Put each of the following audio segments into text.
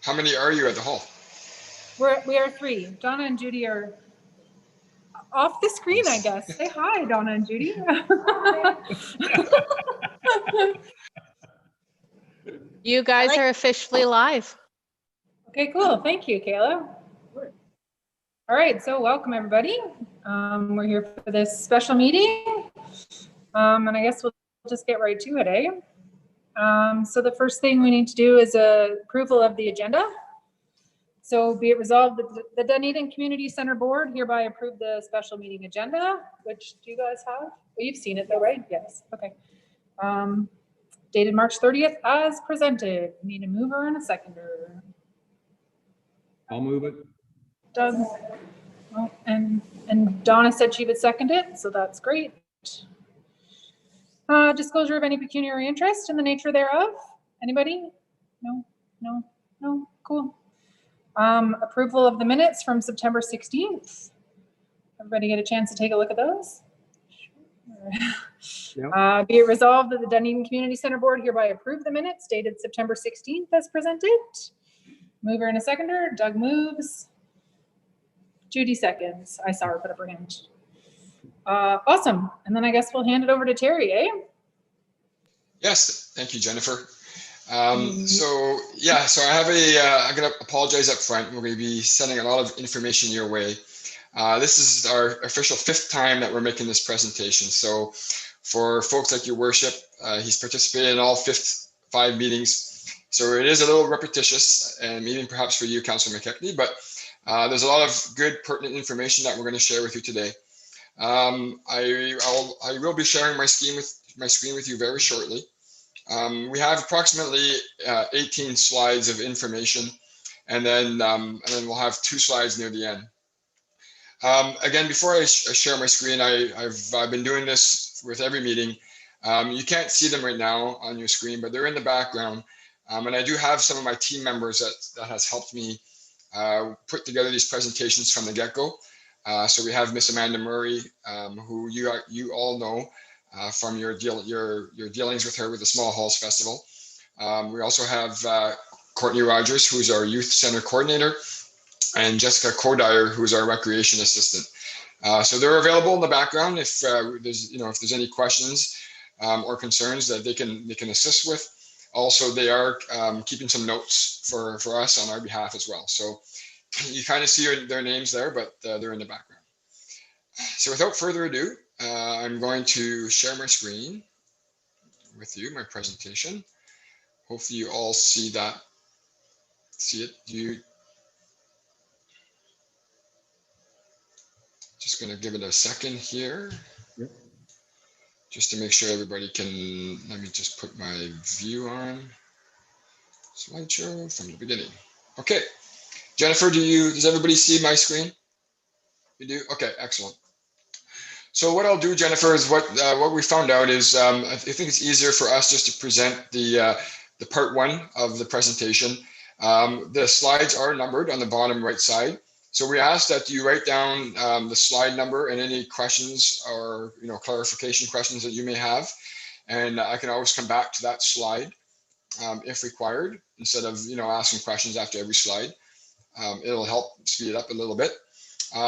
How many are you at the hall? We are 3. Donna and Judy are off the screen, I guess. Say hi, Donna and Judy. You guys are officially live. Okay, cool. Thank you, Kayla. All right, so welcome everybody. We're here for this special meeting, and I guess we'll just get right to it, eh? So the first thing we need to do is approval of the agenda. So be it resolved that the Dunedin Community Center Board hereby approve the special meeting agenda, which do you guys have? Well, you've seen it though, right? Yes, okay. Dated March 30th as presented. We need a mover and a seconder. I'll move it. Doug, oh, and Donna said she would second it, so that's great. Disclosure of any pecuniary interest in the nature thereof. Anybody? No, cool. Approval of the minutes from September 16th. Everybody get a chance to take a look at those? Yep. Be it resolved that the Dunedin Community Center Board hereby approve the minutes dated September 16th as presented. Mover and a seconder. Doug moves. Judy seconds. I saw her put up her hand. Awesome. And then I guess we'll hand it over to Terry, eh? Yes, thank you, Jennifer. So I have I'm going to apologize up front. We're going to be sending a lot of information your way. This is our official 5th time that we're making this presentation. So for folks like your worship, he's participated in all 5 meetings. So it is a little repetitious, and even perhaps for you, Councillor McKechnie, but there's a lot of good pertinent information that we're going to share with you today. I will be sharing my screen with you very shortly. We have approximately 18 slides of information, and then we'll have 2 slides near the end. Again, before I share my screen, I've been doing this with every meeting. You can't see them right now on your screen, but they're in the background. And I do have some of my team members that has helped me put together these presentations from the get-go. So we have Miss Amanda Murray, who you all know from your dealings with her with the Small Halls Festival. We also have Courtney Rogers, who's our Youth Center Coordinator, and Jessica Kodire, who's our Recreation Assistant. So they're available in the background if there's any questions or concerns that they can assist with. Also, they are keeping some notes for us on our behalf as well. So you kind of see their names there, but they're in the background. So without further ado, I'm going to share my screen with you, my presentation. Hopefully you all see that. See it? Just going to give it a second here. Yep. Just to make sure everybody can, let me just put my view on. Slideshow from the beginning. Okay. Jennifer, does everybody see my screen? You do? Okay, excellent. So what I'll do, Jennifer, is what we found out is I think it's easier for us just to present the part 1 of the presentation. The slides are numbered on the bottom right side. So we ask that you write down the slide number and any questions or clarification questions that you may have. And I can always come back to that slide if required, instead of asking questions after every slide. It'll help speed it up a little bit.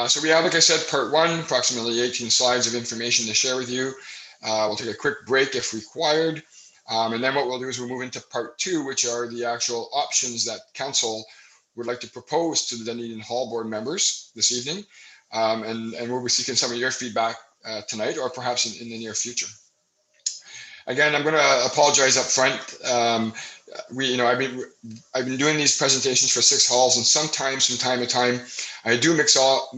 So we have, like I said, part 1, approximately 18 slides of information to share with you. We'll take a quick break if required. And then what we'll do is we'll move into part 2, which are the actual options that Council would like to propose to the Dunedin Hall Board members this evening. And we'll be seeking some of your feedback tonight, or perhaps in the near future. Again, I'm going to apologize up front. I've been doing these presentations for 6 halls, and sometimes from time to time, I do mix up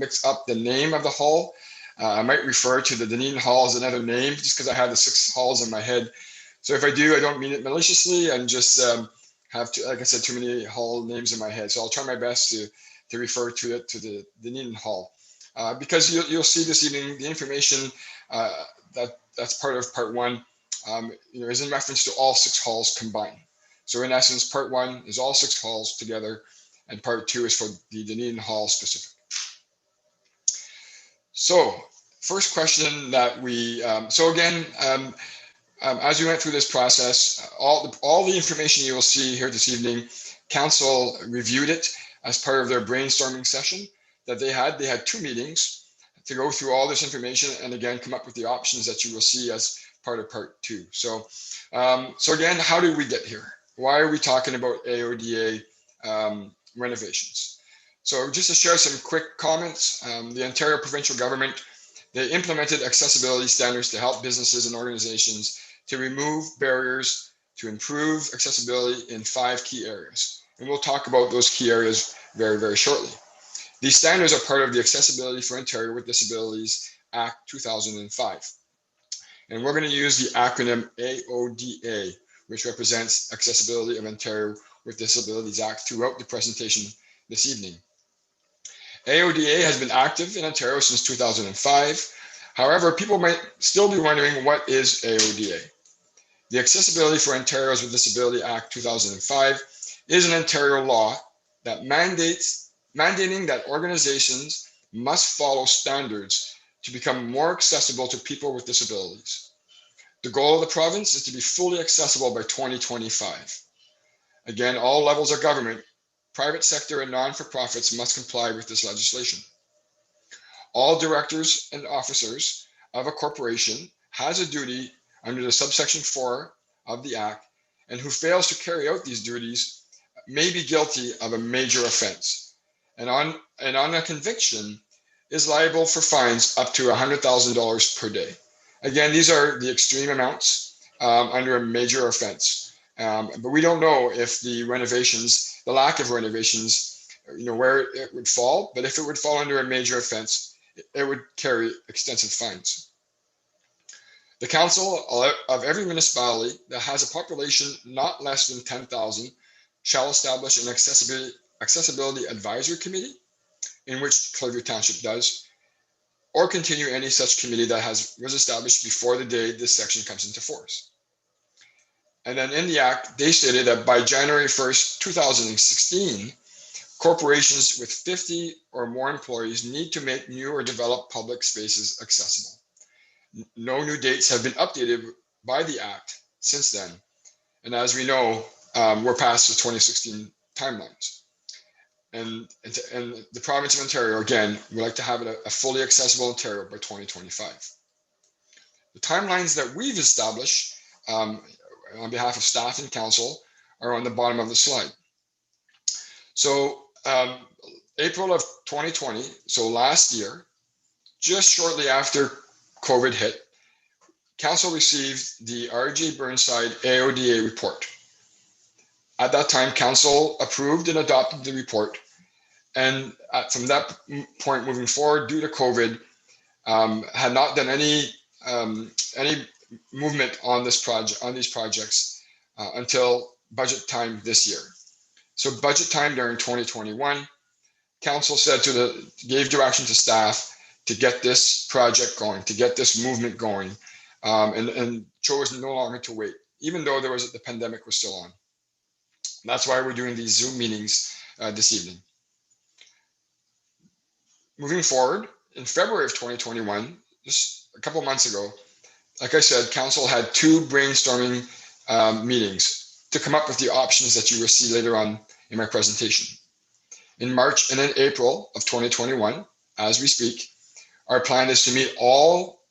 the name of the hall. I might refer to the Dunedin Hall as another name, just because I have the 6 halls in my head. So if I do, I don't mean it maliciously. I'm just have, like I said, too many hall names in my head. So I'll try my best to refer to it to the Dunedin Hall, because you'll see this evening the information that's part of part 1. Is in reference to all 6 halls combined. So in essence, part 1 is all 6 halls together, and part 2 is for the Dunedin Hall specific. So first question that we, as we went through this process, all the information you will see here this evening Council reviewed it as part of their brainstorming session that they had. They had 2 meetings to go through all this information and again come up with the options that you will see as part of part 2. So, so again, how did we get here? Why are we talking about AODA renovations? So just to share some quick comments, the Ontario provincial government, they implemented accessibility standards to help businesses and organizations to remove barriers to improve accessibility in 5 key areas. And we'll talk about those key areas very, very shortly. These standards are part of the Accessibility for Ontario with Disabilities Act 2005. And we're going to use the acronym AODA, which represents Accessibility of Ontario with Disabilities Act throughout the presentation this evening. AODA has been active in Ontario since 2005. However, people might still be wondering, what is AODA? The Accessibility for Ontarians with Disability Act 2005 is an Ontario law that mandating that organizations must follow standards to become more accessible to people with disabilities. The goal of the province is to be fully accessible by 2025. Again, all levels of government, private sector and non-for-profits must comply with this legislation. All directors and officers of a corporation has a duty under the subsection 4 of the Act, and who fails to carry out these duties may be guilty of a major offense, and on a conviction is liable for fines up to $100,000 per day. Again, these are the extreme amounts under a major offense, but we don't know if the renovations, the lack of renovations, where it would fall, but if it would fall under a major offense, it would carry extensive fines. The council of every municipality that has a population not less than 10,000 shall establish an accessibility advisory committee, in which Clearview Township does, or continue any such committee that was established before the day this section comes into force. And then in the Act, they stated that by January 1st, 2016, corporations with 50 or more employees need to make new or develop public spaces accessible. No new dates have been updated by the Act since then. And as we know, we're past the 2016 timelines. And the province of Ontario, again, would like to have it a fully accessible Ontario by 2025. The timelines that we've established on behalf of staff and council are on the bottom of the slide. So April of 2020, so last year, just shortly after COVID hit, council received the RJ Burnside AODA report. At that time, council approved and adopted the report. And from that point moving forward, due to COVID, had not done any movement on this project, on these projects until budget time this year. So budget time during 2021, council gave direction to staff to get this project going, to get this movement going, and chose no longer to wait, even though the pandemic was still on. And that's why we're doing these Zoom meetings this evening. Moving forward, in February of 2021, just a couple months ago, like I said, council had 2 brainstorming meetings to come up with the options that you will see later on in my presentation. In March and in April of 2021, as we speak, our plan is to meet all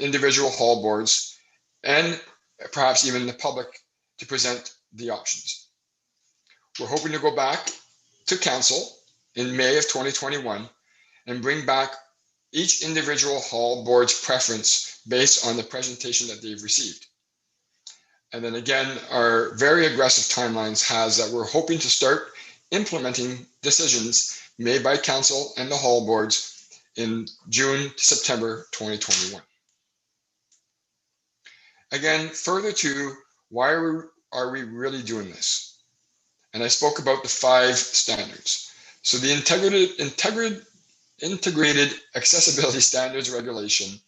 individual hall boards and perhaps even the public to present the options. We're hoping to go back to council in May of 2021 and bring back each individual hall board's preference based on the presentation that they've received. And then again, our very aggressive timelines has that we're hoping to start implementing decisions made by council and the hall boards in June to September 2021. Again, further to why are we really doing this? And I spoke about the 5 standards. So the integrated accessibility standards regulation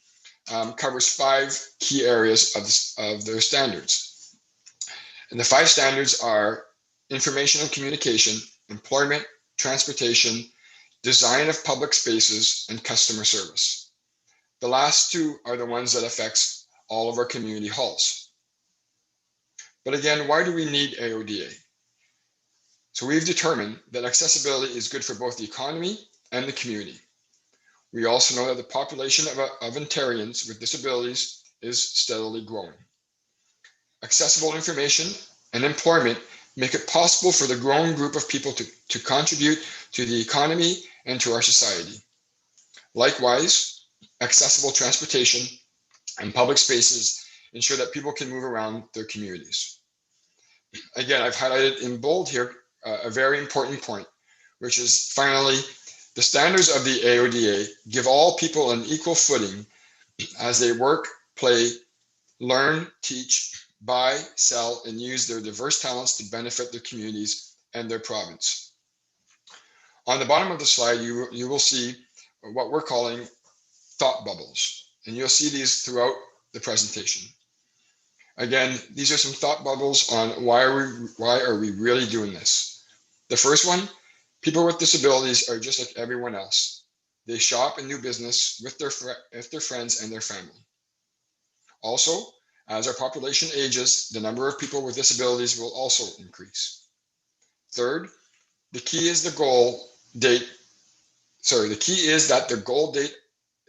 covers 5 key areas of their standards. And the 5 standards are information and communication, employment, transportation, design of public spaces, and customer service. The last 2 are the ones that affects all of our community halls. But again, why do we need AODA? So we've determined that accessibility is good for both the economy and the community. We also know that the population of Ontarians with disabilities is steadily growing. Accessible information and employment make it possible for the growing group of people to contribute to the economy and to our society. Likewise, accessible transportation and public spaces ensure that people can move around their communities. Again, I've highlighted in bold here a very important point, which is finally, the standards of the AODA give all people an equal footing as they work, play, learn, teach, buy, sell, and use their diverse talents to benefit their communities and their province. On the bottom of the slide, you will see what we're calling thought bubbles, and you'll see these throughout the presentation. Again, these are some thought bubbles on why are we really doing this. The first one, people with disabilities are just like everyone else. They shop and do business with their friends and their family. Also, as our population ages, the number of people with disabilities will also increase. Third, the key is that the goal date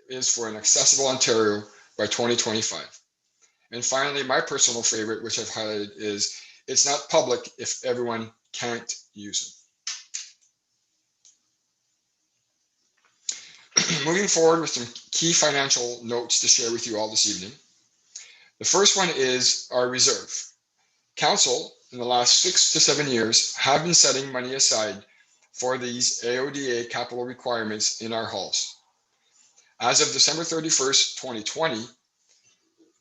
is for an accessible Ontario by 2025. And finally, my personal favorite, which I've highlighted, is it's not public if everyone can't use it. Moving forward with some key financial notes to share with you all this evening. The first one is our reserve. Council, in the last 6 to 7 years, have been setting money aside for these AODA capital requirements in our halls. As of December 31st, 2020,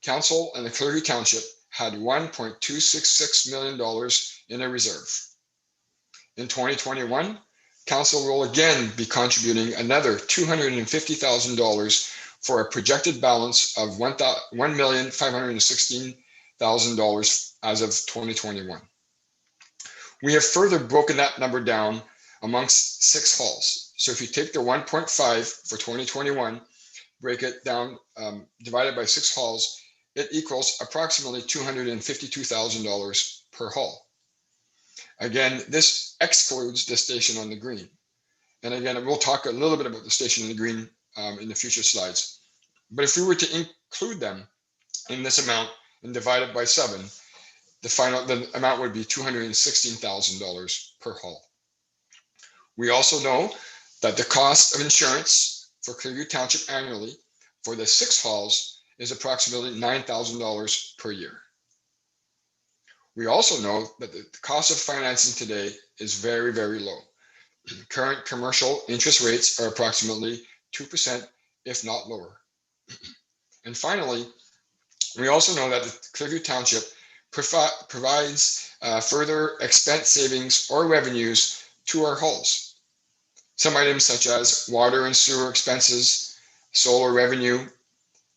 Council and the Clearview Township had $1.266 million in a reserve. In 2021, Council will again be contributing another $250,000 for a projected balance of $1,516,000 as of 2021. We have further broken that number down amongst 6 halls. So if you take the 1.5 for 2021, break it down, divided by 6 halls, it equals approximately $252,000 per hall. Again, this excludes the station on the green. And again, we'll talk a little bit about the station on the green in the future slides. But if we were to include them in this amount and divide it by 7, the amount would be $216,000 per hall. We also know that the cost of insurance for Clearview Township annually for the 6 halls is approximately $9,000 per year. We also know that the cost of financing today is very, very low. Current commercial interest rates are approximately 2%, if not lower. And finally, we also know that the Clearview Township provides further expense savings or revenues to our halls. Some items such as water and sewer expenses, solar revenue,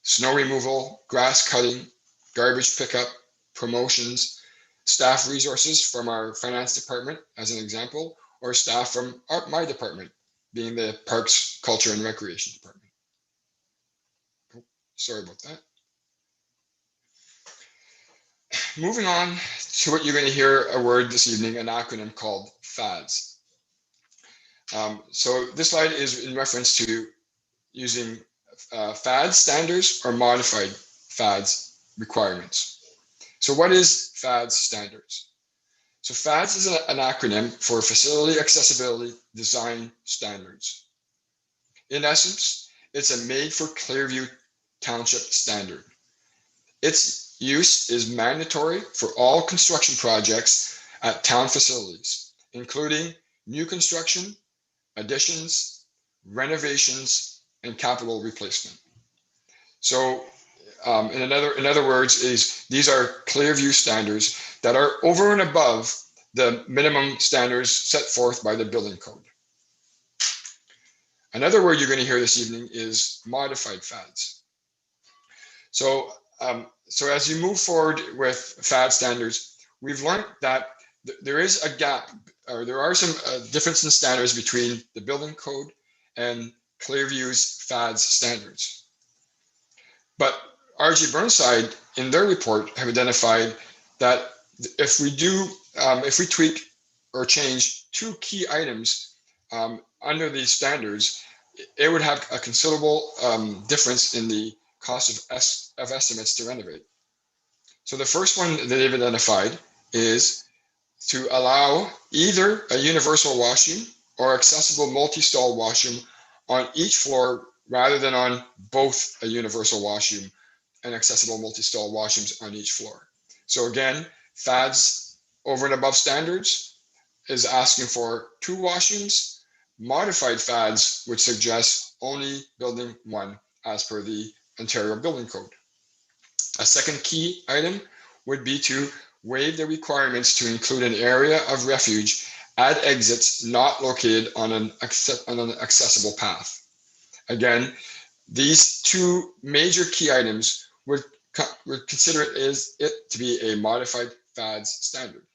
snow removal, grass cutting, garbage pickup, promotions, staff resources from our finance department, as an example, or staff from my department, being the Parks, Culture, and Recreation Department. Oh, sorry about that. Moving on to what you're going to hear a word this evening, an acronym called FADS. So this slide is in reference to using Fad Standards or modified FADS requirements. So what is FADS Standards? So FADS is an acronym for Facility Accessibility Design Standards. In essence, it's a made for Clearview Township standard. Its use is mandatory for all construction projects at town facilities, including new construction, additions, renovations, and capital replacement. So in other words, these are Clearview standards that are over and above the minimum standards set forth by the building code. Another word you're going to hear this evening is modified FADS. So as you move forward with FAD standards, we've learned that there is a gap, or there are some difference in standards between the building code and Clearview's FADS standards. But RG Burnside, in their report, have identified that if we tweak or change 2 key items under these standards, it would have a considerable difference in the cost of estimates to renovate. So the first one that they've identified is to allow either a universal washroom or accessible multi-stall washroom on each floor rather than on both a universal washroom and accessible multi-stall washrooms on each floor. So again, FADS over and above standards is asking for 2 washrooms. Modified FADS would suggest only building 1 as per the Ontario Building Code. A second key item would be to waive the requirements to include an area of refuge at exits not located on an accessible path. Again, these 2 major key items would consider it to be a modified FADS standard.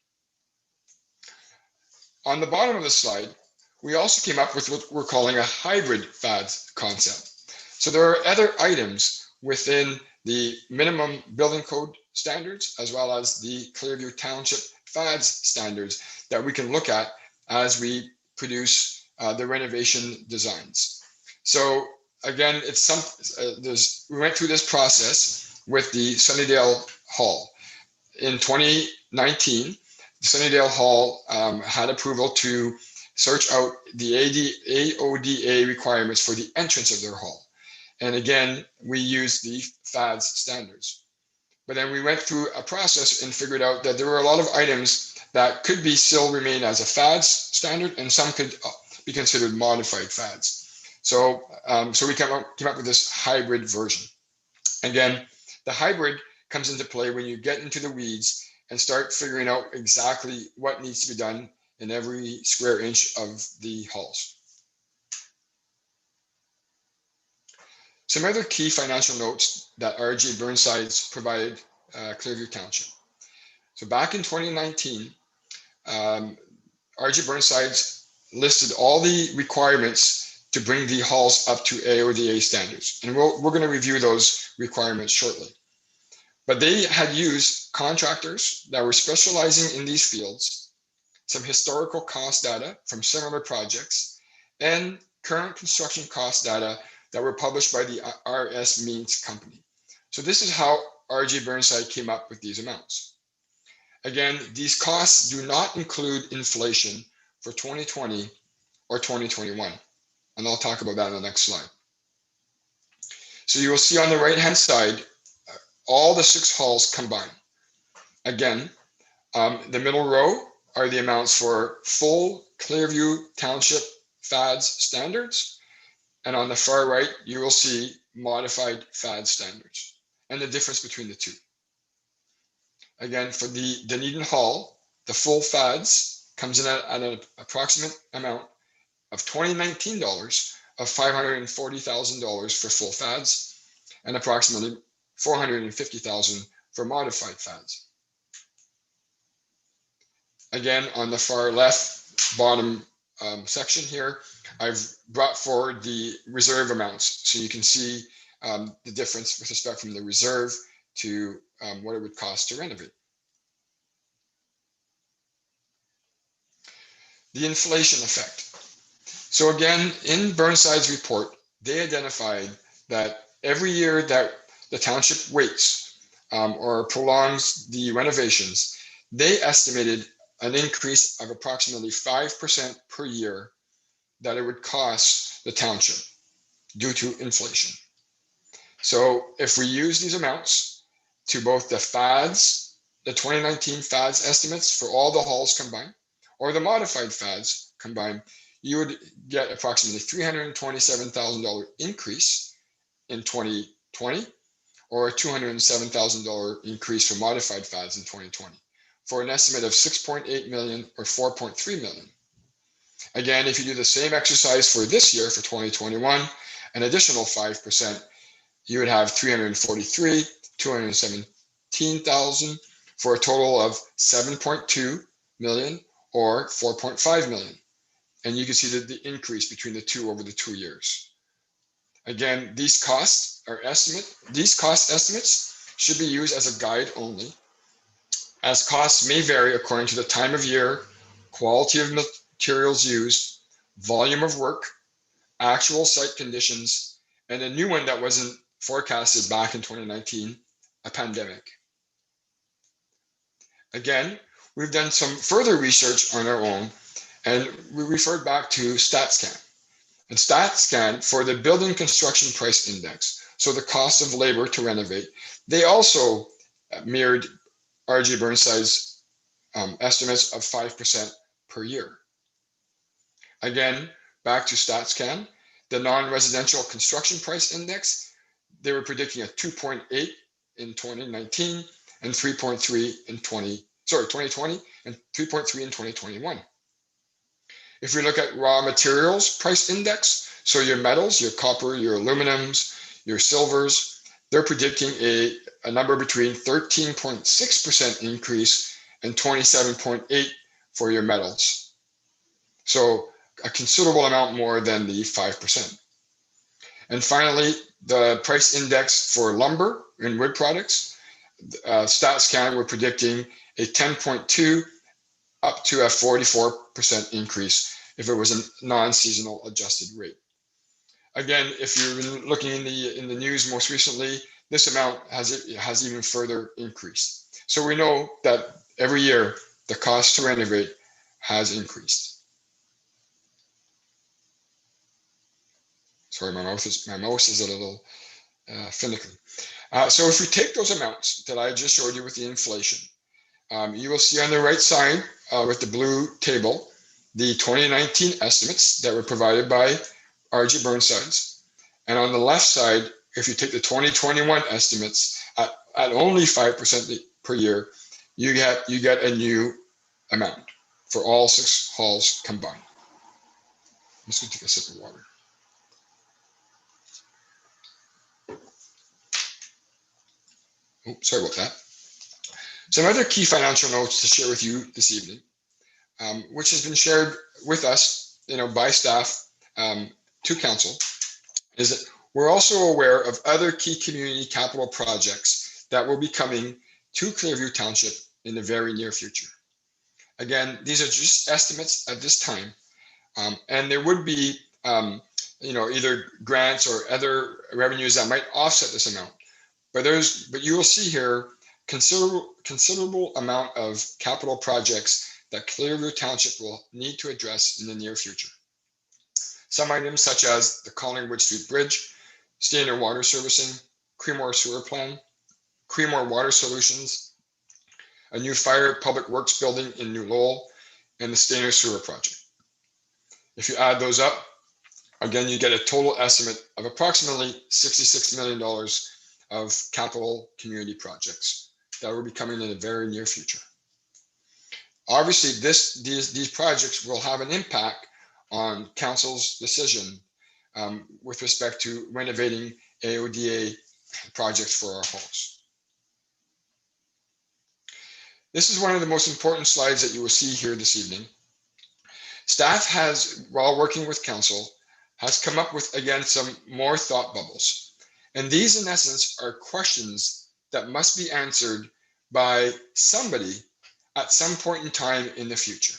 On the bottom of the slide, we also came up with what we're calling a hybrid FADS concept. So there are other items within the minimum building code standards, as well as the Clearview Township FADS standards that we can look at as we produce the renovation designs. So again, we went through this process with the Sunnydale Hall. In 2019, the Sunnydale Hall had approval to search out the AODA requirements for the entrance of their hall. And again, we used the FADS standards. But then we went through a process and figured out that there were a lot of items that could be still remain as a FADS standard, and some could be considered modified FADS. So we came up with this hybrid version. Again, the hybrid comes into play when you get into the weeds and start figuring out exactly what needs to be done in every square inch of the halls. Some other key financial notes that RG Burnsides provided Clearview Township. So back in 2019, RG Burnsides listed all the requirements to bring the halls up to AODA standards. And we're going to review those requirements shortly. But they had used contractors that were specializing in these fields, some historical cost data from similar projects, and current construction cost data that were published by the RS Means company. So this is how RG Burnside came up with these amounts. Again, these costs do not include inflation for 2020 or 2021. And I'll talk about that in the next slide. So you will see on the right-hand side, all the 6 halls combined. Again, the middle row are the amounts for full Clearview Township FADS standards. And on the far right, you will see modified FADS standards and the difference between the 2. Again, for the Dunedin Hall, the full FADS comes in at an approximate amount of $2019 of $540,000 for full FADS and approximately $450,000 for modified FADS. Again, on the far left bottom section here, I've brought forward the reserve amounts so you can see the difference with respect from the reserve to what it would cost to renovate. The inflation effect. So again, in Burnside's report, they identified that every year that the township waits or prolongs the renovations, they estimated an increase of approximately 5% per year that it would cost the township due to inflation. So if we use these amounts to both the FADS, the 2019 FADS estimates for all the halls combined, or the modified FADS combined, you would get approximately $327,000 increase in 2020, or a $207,000 increase for modified FADS in 2020, for an estimate of $6.8 million or $4.3 million. Again, if you do the same exercise for this year, for 2021, an additional 5%, you would have $217,000 for a total of $7.2 million or $4.5 million. And you can see the increase between the 2 over the 2 years. Again, these cost estimates should be used as a guide only, as costs may vary according to the time of year, quality of materials used, volume of work, actual site conditions, and a new one that wasn't forecasted back in 2019, a pandemic. Again, we've done some further research on our own, and we referred back to StatScan. And StatScan, for the building construction price index, so the cost of labor to renovate, they also mirrored RG Burnside's estimates of 5% per year. Again, back to StatScan, the non-residential construction price index, they were predicting a 2.8 in 2019 and 3.3 in 2020 and 3.3 in 2021. If we look at raw materials price index, so your metals, your copper, your aluminums, your silvers, they're predicting a number between 13.6% increase and 27.8 for your metals. So a considerable amount more than the 5%. And finally, the price index for lumber and wood products, StatScan were predicting a 10.2 up to a 44% increase if it was a non-seasonal adjusted rate. Again, if you've been looking in the news most recently, this amount has even further increased. So we know that every year the cost to renovate has increased. Sorry, my mouse is a little finicky. So if we take those amounts that I just showed you with the inflation, you will see on the right side with the blue table, the 2019 estimates that were provided by RG Burnsides. And on the left side, if you take the 2021 estimates at only 5% per year, you get a new amount for all 6 halls combined. I'm just going to take a sip of water. Oh, sorry about that. Some other key financial notes to share with you this evening, which has been shared with us, by staff to council, is that we're also aware of other key community capital projects that will be coming to Clearview Township in the very near future. Again, these are just estimates at this time, and there would be, either grants or other revenues that might offset this amount. But you will see here considerable amount of capital projects that Clearview Township will need to address in the near future. Some items such as the Collingwood Street Bridge, Stainer Water Servicing, Creemore Sewer Plan, Creemore Water Solutions, a new fire public works building in New Lowell, and the Stainer Sewer Project. If you add those up, again, you get a total estimate of approximately $66 million of capital community projects that will be coming in the very near future. Obviously, these projects will have an impact on council's decision with respect to renovating AODA projects for our halls. This is one of the most important slides that you will see here this evening. Staff has, while working with council, has come up with, again, some more thought bubbles. And these, in essence, are questions that must be answered by somebody at some point in time in the future.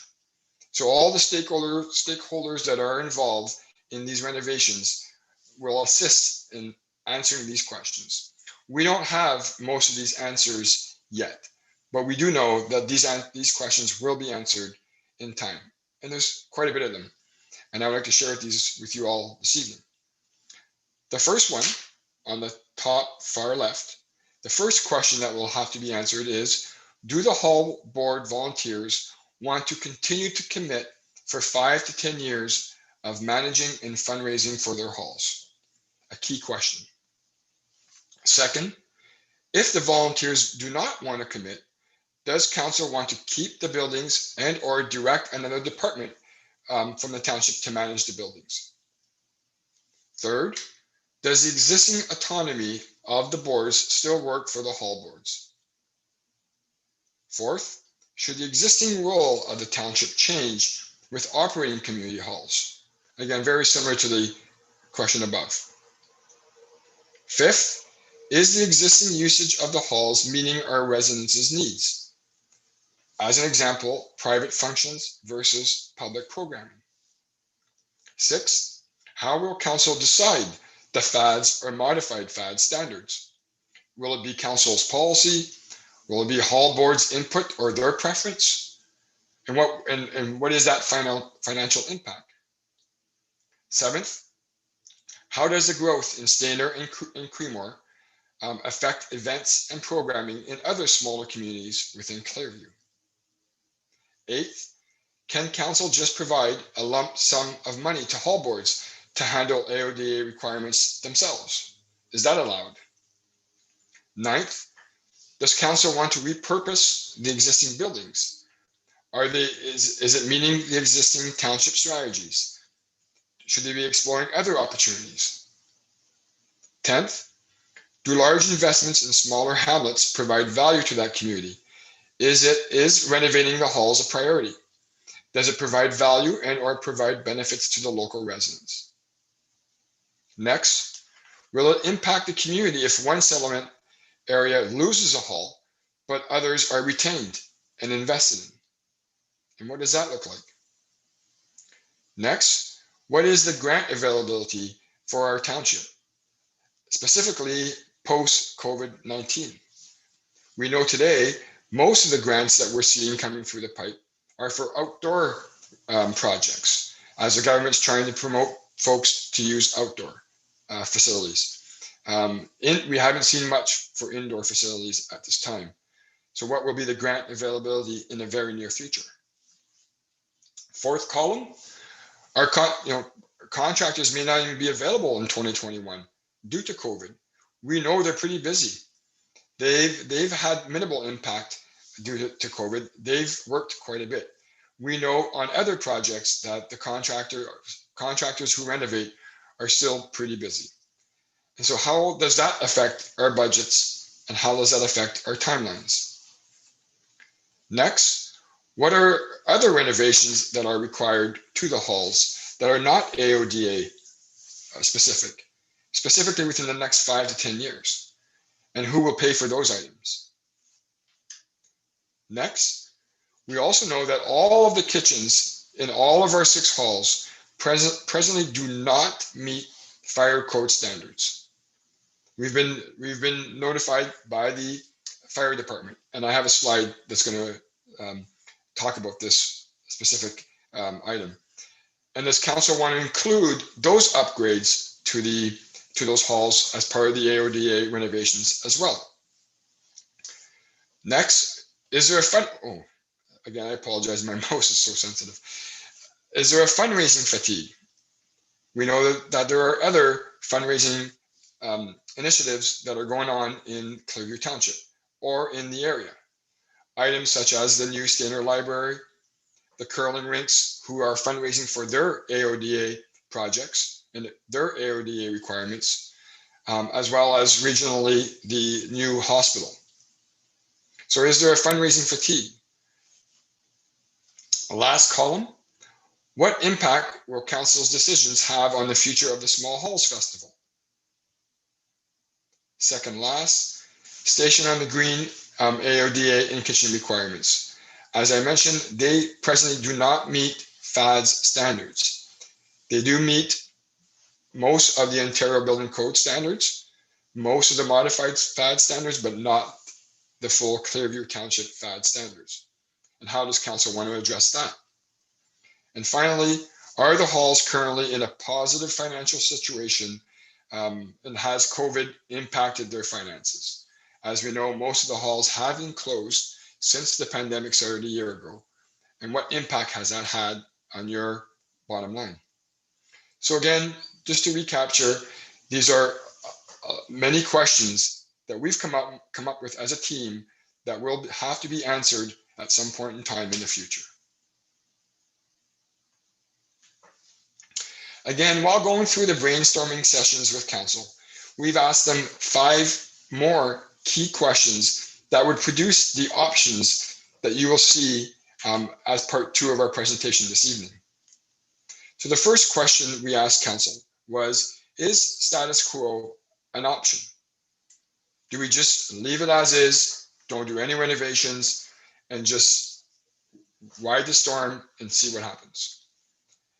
So all the stakeholders that are involved in these renovations will assist in answering these questions. We don't have most of these answers yet, but we do know that these questions will be answered in time. And there's quite a bit of them. And I would like to share these with you all this evening. The first one, on the top far left, the first question that will have to be answered is, do the hall board volunteers want to continue to commit for 5 to 10 years of managing and fundraising for their halls? A key question. Second, if the volunteers do not want to commit, does council want to keep the buildings and or direct another department from the township to manage the buildings? Third, does the existing autonomy of the boards still work for the hall boards? Fourth, should the existing role of the township change with operating community halls? Again, very similar to the question above. Fifth, is the existing usage of the halls meeting our residents' needs? As an example, private functions versus public programming. 6, how will council decide the FADs or modified FAD standards? Will it be council's policy? Will it be hall board's input or their preference? And what is that financial impact? 7th, how does the growth in Stayner and Creemore affect events and programming in other smaller communities within Clearview? 8th, can council just provide a lump sum of money to hall boards to handle AODA requirements themselves? Is that allowed? 9th, does council want to repurpose the existing buildings? Is it meeting the existing township strategies? Should they be exploring other opportunities? 10th, do large investments in smaller hamlets provide value to that community? Is renovating the halls a priority? Does it provide value and or provide benefits to the local residents? Next, will it impact the community if one settlement area loses a hall, but others are retained and invested in? And what does that look like? Next, what is the grant availability for our township, specifically post-COVID-19? We know today, most of the grants that we're seeing coming through the pipe are for outdoor projects, as the government's trying to promote folks to use outdoor facilities. We haven't seen much for indoor facilities at this time. So what will be the grant availability in the very near future? 4th column, our contractors may not even be available in 2021 due to COVID. We know they're pretty busy. They've had minimal impact due to COVID. They've worked quite a bit. We know on other projects that the contractors who renovate are still pretty busy. And so how does that affect our budgets and how does that affect our timelines? Next, what are other renovations that are required to the halls that are not AODA specifically within the next 5 to 10 years? And who will pay for those items? Next, we also know that all of the kitchens in all of our 6 halls presently do not meet fire code standards. We've been notified by the fire department, and I have a slide that's going to talk about this specific item. And does council want to include those upgrades to those halls as part of the AODA renovations as well? Next, is there again, I apologize, my mouse is so sensitive. Is there a fundraising fatigue? We know that there are other fundraising initiatives that are going on in Clearview Township or in the area. Items such as the new Stayner Library, the curling rinks, who are fundraising for their AODA projects and their AODA requirements, as well as regionally the new hospital. So is there a fundraising fatigue? Last column, what impact will council's decisions have on the future of the Small Halls Festival? Second last, Station on the Green AODA and kitchen requirements. As I mentioned, they presently do not meet FAD's standards. They do meet most of the Ontario Building Code standards, most of the modified FAD standards, but not the full Clearview Township FAD standards. And how does council want to address that? And finally, are the halls currently in a positive financial situation, and has COVID impacted their finances? As we know, most of the halls have been closed since the pandemic started a year ago. And what impact has that had on your bottom line? So again, just to recapture, these are many questions that we've come up with as a team that will have to be answered at some point in time in the future. Again, while going through the brainstorming sessions with council, we've asked them 5 more key questions that would produce the options that you will see as part 2 of our presentation this evening. So the first question we asked council was, is status quo an option? Do we just leave it as is, don't do any renovations, and just ride the storm and see what happens.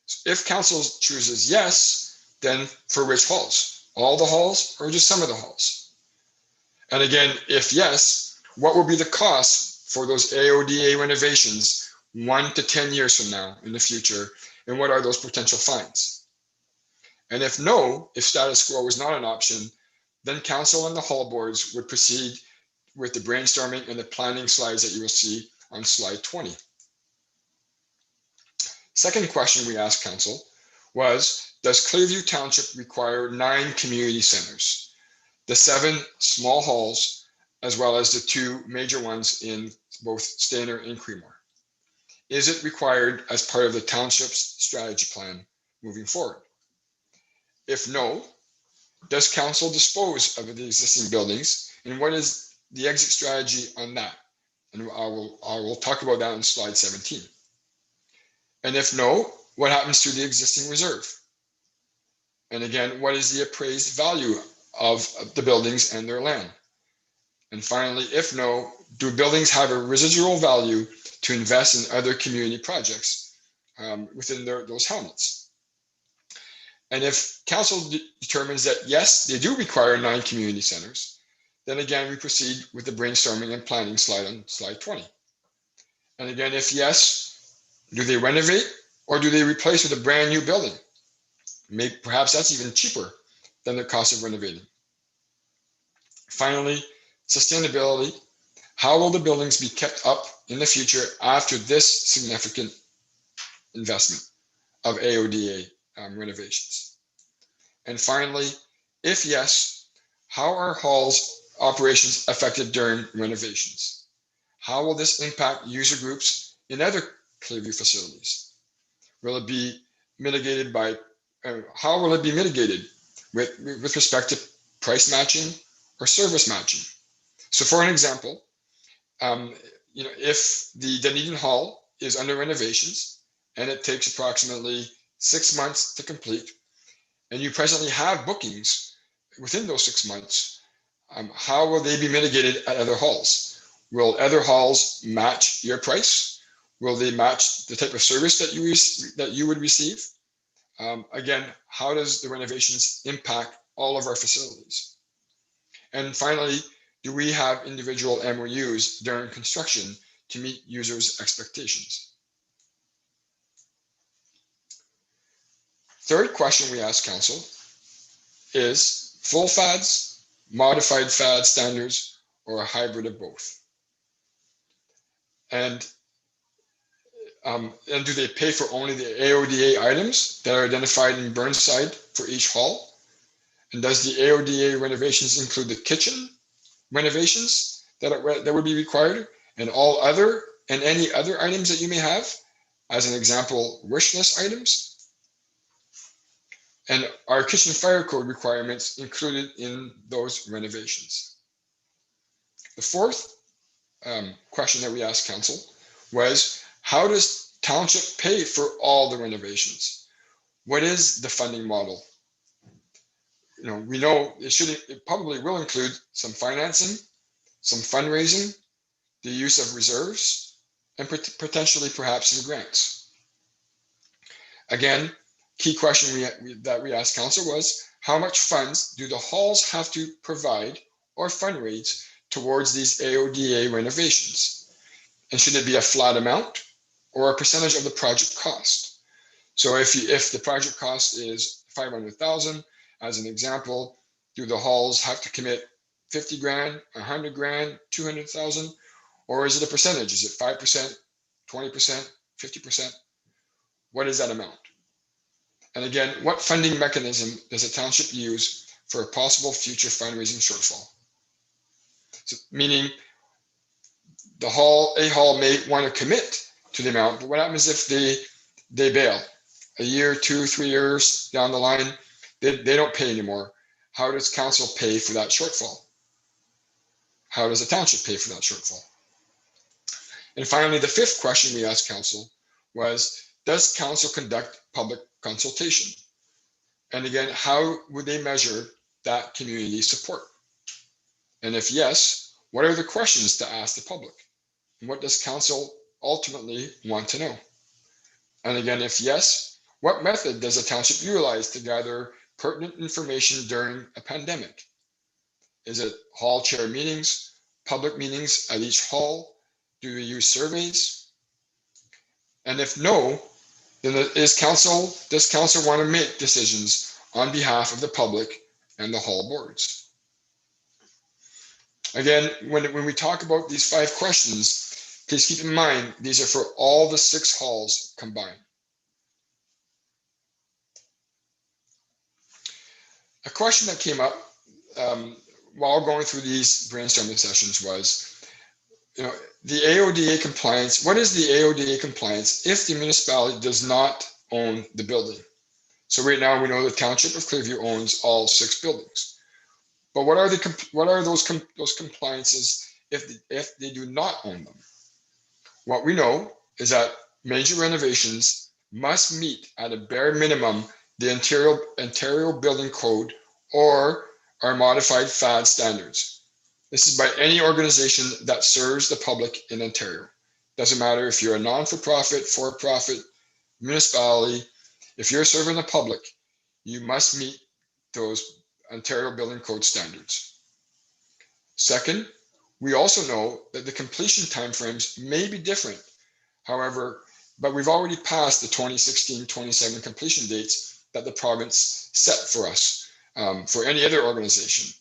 So if council chooses yes, then for which halls? All the halls or just some of the halls? And again, if yes, what will be the cost for those AODA renovations 1 to 10 years from now in the future? And what are those potential fines? And if no, if status quo is not an option, then council and the hall boards would proceed with the brainstorming and the planning slides that you will see on slide 20. Second question we asked council was, does Clearview Township require 9 community centers, the 7 small halls, as well as the 2 major ones in both Stayner and Creemore? Is it required as part of the township's strategy plan moving forward? If no, does council dispose of the existing buildings, and what is the exit strategy on that? And I will talk about that on slide 17. And if no, what happens to the existing reserve? And again, what is the appraised value of the buildings and their land? And finally, if no, do buildings have a residual value to invest in other community projects within those hamlets? And if council determines that yes, they do require 9 community centers, then again, we proceed with the brainstorming and planning slide on slide 20. And again, if yes, do they renovate or do they replace with a brand new building? Maybe perhaps that's even cheaper than the cost of renovating. Finally, sustainability. How will the buildings be kept up in the future after this significant investment of AODA renovations? And finally, if yes, how are halls operations affected during renovations? How will this impact user groups in other Clearview facilities? Will it be mitigated by, how will it be mitigated with respect to price matching or service matching? So for an example, if the Dunedin Hall is under renovations and it takes approximately 6 months to complete, and you presently have bookings within those 6 months, how will they be mitigated at other halls? Will other halls match your price? Will they match the type of service that you would receive? Again, how does the renovations impact all of our facilities? And finally, do we have individual MOUs during construction to meet users' expectations? Third question we asked council is full FADs, modified FAD standards, or a hybrid of both? And do they pay for only the AODA items that are identified in Burnside for each hall? And does the AODA renovations include the kitchen renovations that would be required, and any other items that you may have? As an example, wish list items? And are kitchen fire code requirements included in those renovations? The fourth question that we asked council was, how does township pay for all the renovations? What is the funding model? We know it probably will include some financing, some fundraising, the use of reserves, and potentially perhaps some grants. Again, key question that we asked council was, how much funds do the halls have to provide or fundraise towards these AODA renovations? And should it be a flat amount or a percentage of the project cost? So if the project cost is $500,000, as an example, do the halls have to commit 50 grand, 100 grand, 200,000, or is it a percentage? Is it 5%, 20%, 50%? What is that amount? And again, what funding mechanism does a township use for a possible future fundraising shortfall? So, meaning a hall may want to commit to the amount, but what happens if they bail? A year, 2, 3 years down the line, they don't pay anymore. How does council pay for that shortfall? How does the township pay for that shortfall? And finally, the fifth question we asked council was, does council conduct public consultation? And again, how would they measure that community support? And if yes, what are the questions to ask the public? And what does council ultimately want to know? And again, if yes, what method does the township utilize to gather pertinent information during a pandemic? Is it hall chair meetings, public meetings at each hall? Do we use surveys? And if no, then does council want to make decisions on behalf of the public and the hall boards? Again, when we talk about these 5 questions, please keep in mind these are for all the 6 halls combined. A question that came up while going through these brainstorming sessions was, the AODA compliance. What is the AODA compliance if the municipality does not own the building? So right now we know the township of Clearview owns all 6 buildings, but what are those compliances if they do not own them? What we know is that major renovations must meet at a bare minimum the Ontario Building Code or our modified Fad standards. This is by any organization that serves the public in Ontario. Doesn't matter if you're a non-for-profit, for-profit, municipality. If you're serving the public, you must meet those Ontario Building Code standards. Second, we also know that the completion timeframes may be different. However, but we've already passed the 2016-27 completion dates that the province set for us for any other organization.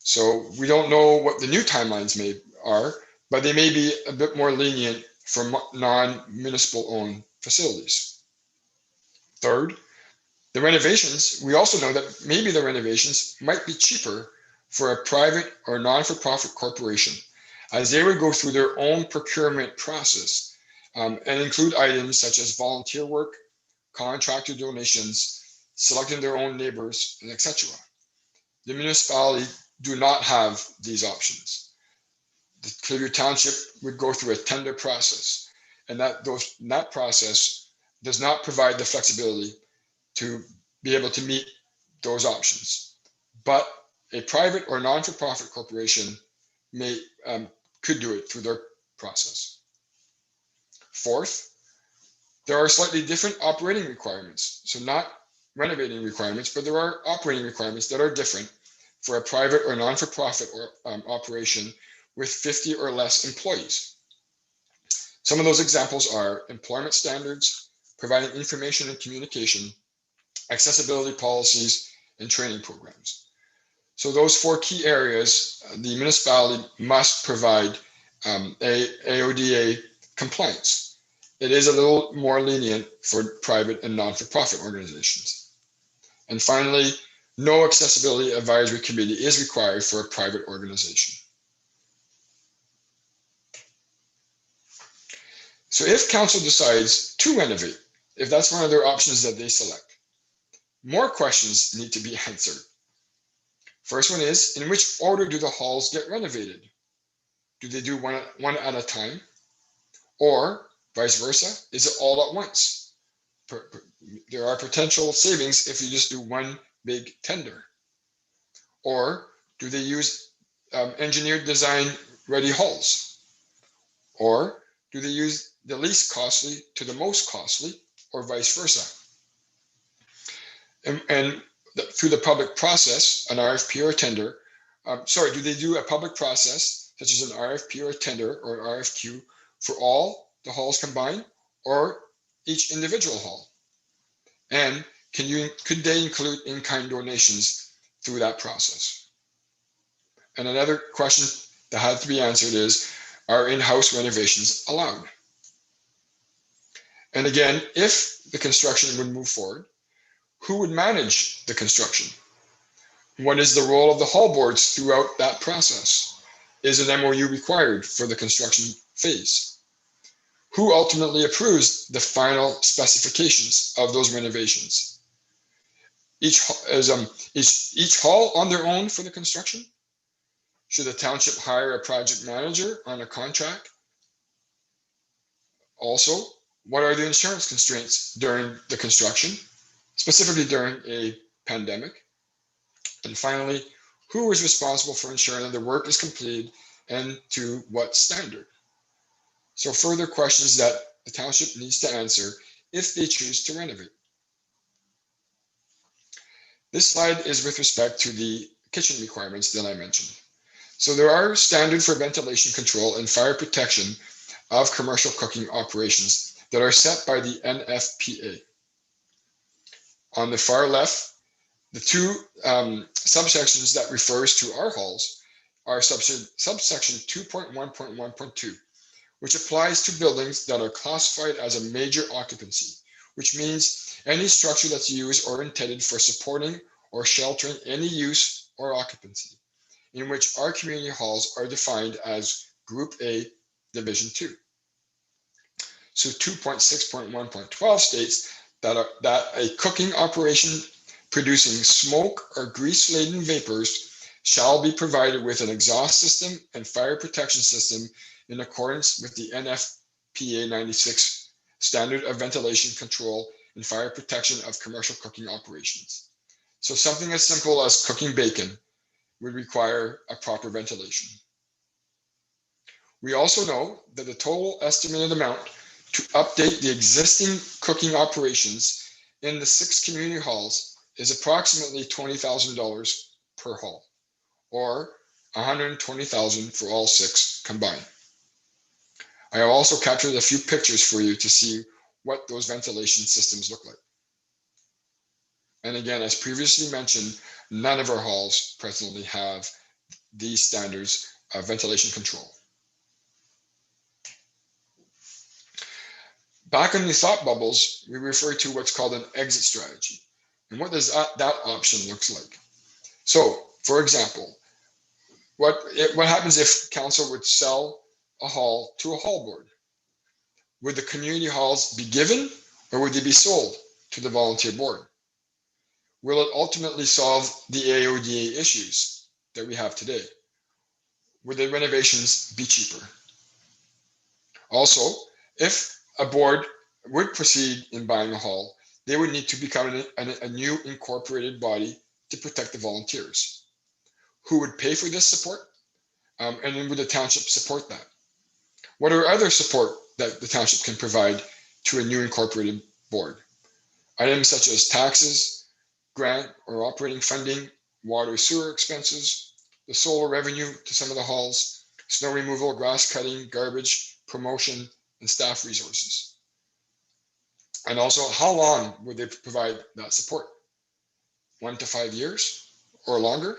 So we don't know what the new timelines are, but they may be a bit more lenient for non-municipal owned facilities. Third, the renovations, we also know that maybe the renovations might be cheaper for a private or non-for-profit corporation, as they would go through their own procurement process and include items such as volunteer work, contractor donations, selecting their own neighbors, and etc. The municipality do not have these options. The Clearview Township would go through a tender process, and that process does not provide the flexibility to be able to meet those options. But a private or non-for-profit corporation could do it through their process. Fourth, there are slightly different operating requirements. So not renovating requirements, but there are operating requirements that are different for a private or non-for-profit operation with 50 or less employees. Some of those examples are employment standards, providing information and communication, accessibility policies, and training programs. So those 4 key areas, the municipality must provide AODA compliance. It is a little more lenient for private and non-for-profit organizations. And finally, no accessibility advisory committee is required for a private organization. So if council decides to renovate, if that's one of their options that they select, more questions need to be answered. First one is, in which order do the halls get renovated? Do they do one at a time? Or vice versa, is it all at once? There are potential savings if you just do one big tender. Or do they use engineered design ready halls? Or do they use the least costly to the most costly, or vice versa? And through the public process, an RFP or a tender, do they do a public process such as an RFP or a tender or an RFQ for all the halls combined or each individual hall? And could they include in-kind donations through that process? And another question that had to be answered is, are in-house renovations allowed? And again, if the construction would move forward, who would manage the construction? What is the role of the hall boards throughout that process? Is an MOU required for the construction phase? Who ultimately approves the final specifications of those renovations? Each hall on their own for the construction? Should the township hire a project manager on a contract? Also, what are the insurance constraints during the construction, specifically during a pandemic? And finally, who is responsible for ensuring that the work is completed and to what standard? So further questions that the township needs to answer if they choose to renovate. This slide is with respect to the kitchen requirements that I mentioned. So there are standards for ventilation control and fire protection of commercial cooking operations that are set by the NFPA. On the far left, the two subsections that refers to our halls are subsection 2.1.1.2, which applies to buildings that are classified as a major occupancy, which means any structure that's used or intended for supporting or sheltering any use or occupancy, in which our community halls are defined as Group A, Division 2. So 2.6.1.12 states that a cooking operation producing smoke or grease-laden vapors shall be provided with an exhaust system and fire protection system in accordance with the NFPA 96 Standard of Ventilation Control and Fire Protection of Commercial Cooking Operations. So something as simple as cooking bacon would require a proper ventilation. We also know that the total estimated amount to update the existing cooking operations in the 6 community halls is approximately $20,000 per hall, or $120,000 for all 6 combined. I have also captured a few pictures for you to see what those ventilation systems look like. And again, as previously mentioned, none of our halls presently have these standards of ventilation control. Back in the thought bubbles, we refer to what's called an exit strategy. And what does that option looks like? So, for example, what happens if council would sell a hall to a hall board? Would the community halls be given, or would they be sold to the volunteer board? Will it ultimately solve the AODA issues that we have today? Would the renovations be cheaper? Also, if a board would proceed in buying a hall, they would need to become a new incorporated body to protect the volunteers. Who would pay for this support? And then would the township support that? What are other support that the township can provide to a new incorporated board? Items such as taxes, grant or operating funding, water sewer expenses, the solar revenue to some of the halls, snow removal, grass cutting, garbage, promotion, and staff resources. And also, how long would they provide that support? 1 to 5 years or longer?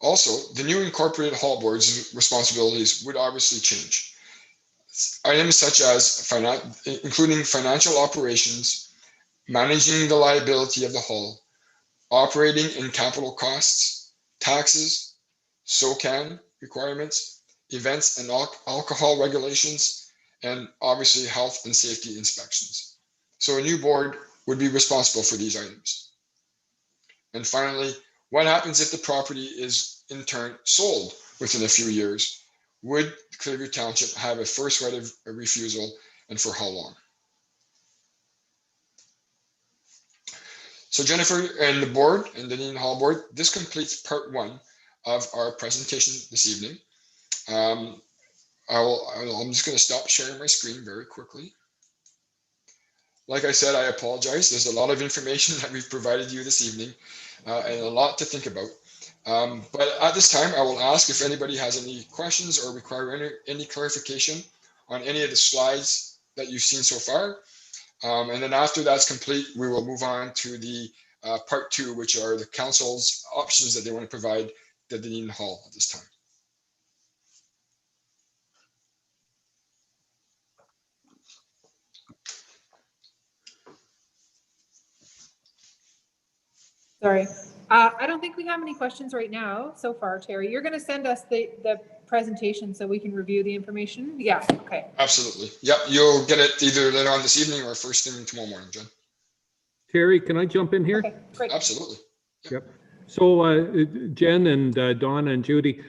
Also, the new incorporated hall board's responsibilities would obviously change. Items such as including financial operations, managing the liability of the hall, operating and capital costs, taxes, SOCAN requirements, events and alcohol regulations, and obviously health and safety inspections. So a new board would be responsible for these items. And finally, what happens if the property is in turn sold within a few years? Would Clearview Township have a first right of refusal, and for how long? So Jennifer and the board and the Dunedin Hall Board, this completes part 1 of our presentation this evening. I'm just going to stop sharing my screen very quickly. Like I said, I apologize. There's a lot of information that we've provided you this evening and a lot to think about. But at this time, I will ask if anybody has any questions or require any clarification on any of the slides that you've seen so far. And then after that's complete, we will move on to the part 2, which are the council's options that they want to provide the Dunedin Hall at this time. Sorry. I don't think we have any questions right now so far, Terry. You're going to send us the presentation so we can review the information? Yeah, okay. Absolutely. Yep, you'll get it either later on this evening or first thing tomorrow morning, Jen. Terry, can I jump in here? Okay, great. Absolutely. Yep. So Jen and Donna and Judy,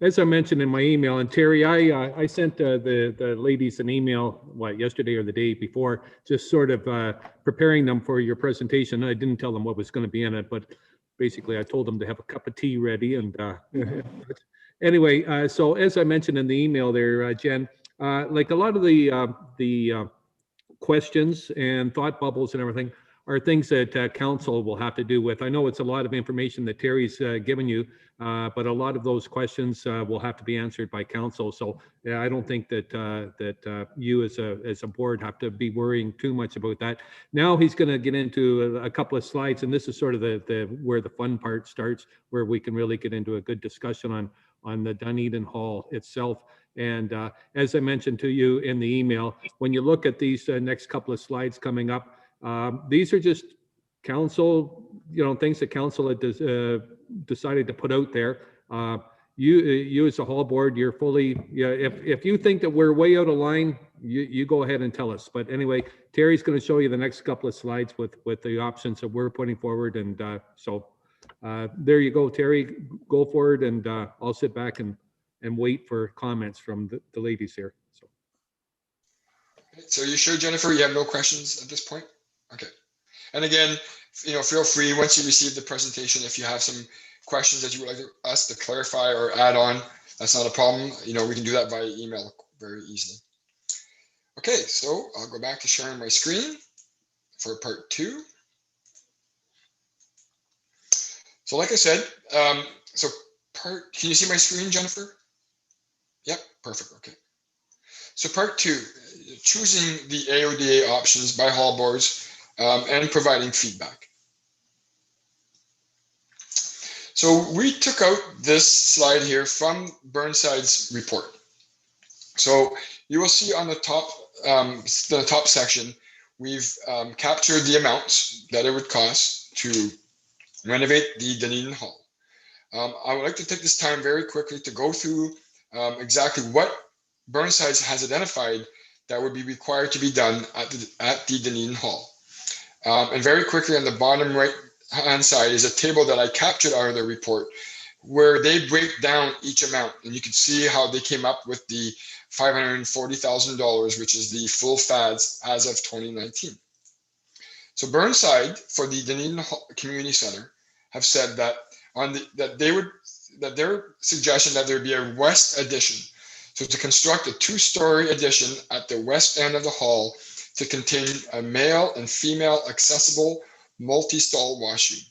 as I mentioned in my email, and Terry, I sent the ladies an email, yesterday or the day before, just sort of preparing them for your presentation. I didn't tell them what was going to be in it, but basically I told them to have a cup of tea ready. And anyway, so as I mentioned in the email there, Jen, like a lot of the questions and thought bubbles and everything are things that council will have to do with. I know it's a lot of information that Terry's given you, but a lot of those questions will have to be answered by council. So yeah, I don't think that you as a board have to be worrying too much about that. Now he's going to get into a couple of slides, and this is sort of the where the fun part starts, where we can really get into a good discussion on the Dunedin Hall itself. And as I mentioned to you in the email, when you look at these next couple of slides coming up, these are just council, things that council had decided to put out there. You as a hall board, you're fully, if you think that we're way out of line, you go ahead and tell us. But anyway, Terry's going to show you the next couple of slides with the options that we're putting forward. And so there you go, Terry, go forward, and I'll sit back and wait for comments from the ladies here. So you sure, Jennifer, you have no questions at this point? Okay. And again, feel free, once you receive the presentation, if you have some questions that you would like us to clarify or add on, that's not a problem. We can do that by email very easily. Okay, so I'll go back to sharing my screen for part 2. So like I said, can you see my screen, Jennifer? Yep, perfect, okay. So part 2, choosing the AODA options by hall boards and providing feedback. So we took out this slide here from Burnside's report. So you will see on the top section, we've captured the amounts that it would cost to renovate the Dunedin Hall. I would like to take this time very quickly to go through exactly what Burnside has identified that would be required to be done at the Dunedin Hall. And very quickly on the bottom right-hand side is a table that I captured out of the report where they break down each amount. And you can see how they came up with the $540,000, which is the full FADs as of 2019. So Burnside for the Dunedin Community Center have said that their suggestion that there be a west addition. So to construct a 2-story addition at the west end of the hall to contain a male and female accessible multi-stall washroom,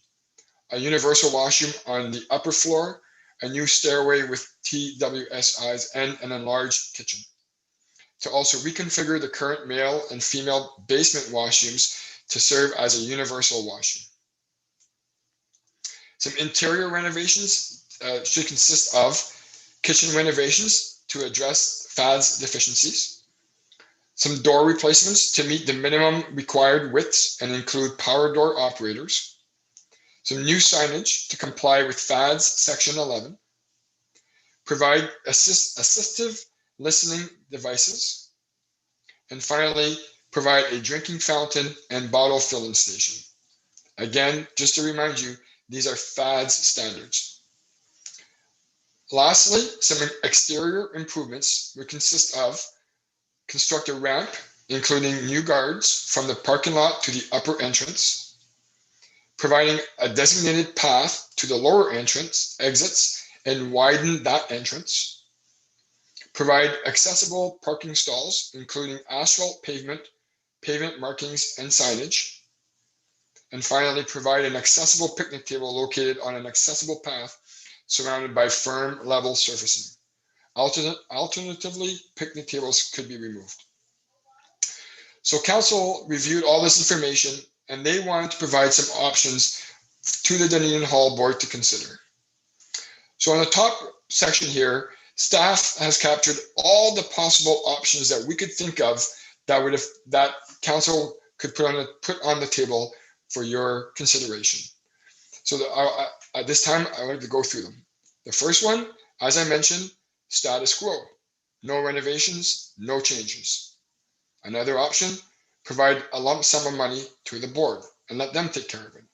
a universal washroom on the upper floor, a new stairway with TWSIs, and an enlarged kitchen. To also reconfigure the current male and female basement washrooms to serve as a universal washroom. Some interior renovations should consist of kitchen renovations to address FAD's deficiencies, some door replacements to meet the minimum required widths and include power door operators, some new signage to comply with FAD's Section 11, provide assistive listening devices, and finally, provide a drinking fountain and bottle filling station. Again, just to remind you, these are FAD's standards. Lastly, some exterior improvements would consist of construct a ramp, including new guards from the parking lot to the upper entrance, providing a designated path to the lower exits and widen that entrance, provide accessible parking stalls, including asphalt pavement markings and signage, and finally provide an accessible picnic table located on an accessible path surrounded by firm level surfacing. Alternatively, picnic tables could be removed. So council reviewed all this information and they wanted to provide some options to the Dunedin Hall board to consider. So on the top section here, staff has captured all the possible options that we could think of that council could put on the table for your consideration. So at this time, I wanted to go through them. The first one, as I mentioned, status quo. No renovations, no changes. Another option, provide a lump sum of money to the board and let them take care of it.